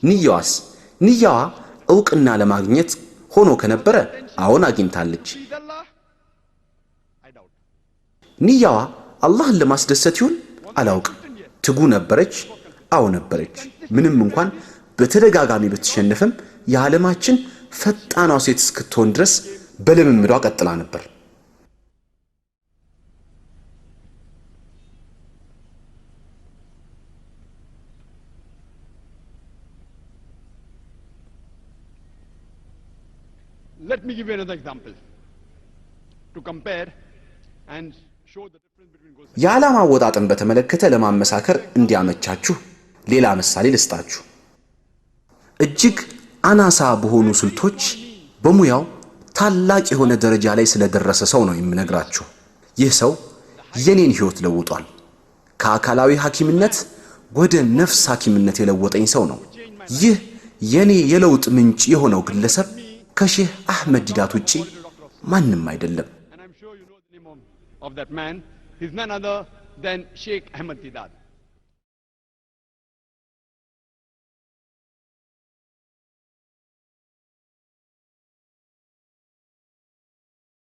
ንያዋስ? ንያዋ ዕውቅና ለማግኘት ሆኖ ከነበረ አሁን አግኝታለች። ንያዋ አላህን ለማስደሰት ይሁን አላውቅም። ትጉ ነበረች፣ አዎ ነበረች። ምንም እንኳን በተደጋጋሚ ብትሸነፍም የዓለማችን ፈጣኗ ሴት እስክትሆን ድረስ በልምምዷ ቀጥላ ነበር። Let me give you another example to compare and show the difference between ghusl. የዓላማ አወጣጥን በተመለከተ ለማመሳከር እንዲያመቻችሁ ሌላ ምሳሌ ልስጣችሁ። እጅግ አናሳ በሆኑ ስልቶች በሙያው ታላቅ የሆነ ደረጃ ላይ ስለደረሰ ሰው ነው የምነግራችሁ። ይህ ሰው የኔን ህይወት ለውጧል። ከአካላዊ ሐኪምነት ወደ ነፍስ ሐኪምነት የለወጠኝ ሰው ነው። ይህ የኔ የለውጥ ምንጭ የሆነው ግለሰብ ከሼህ አህመድ ዲዳት ውጪ ማንም አይደለም። And I'm sure you know the name of that man. He's none other than Sheikh Ahmed Didat.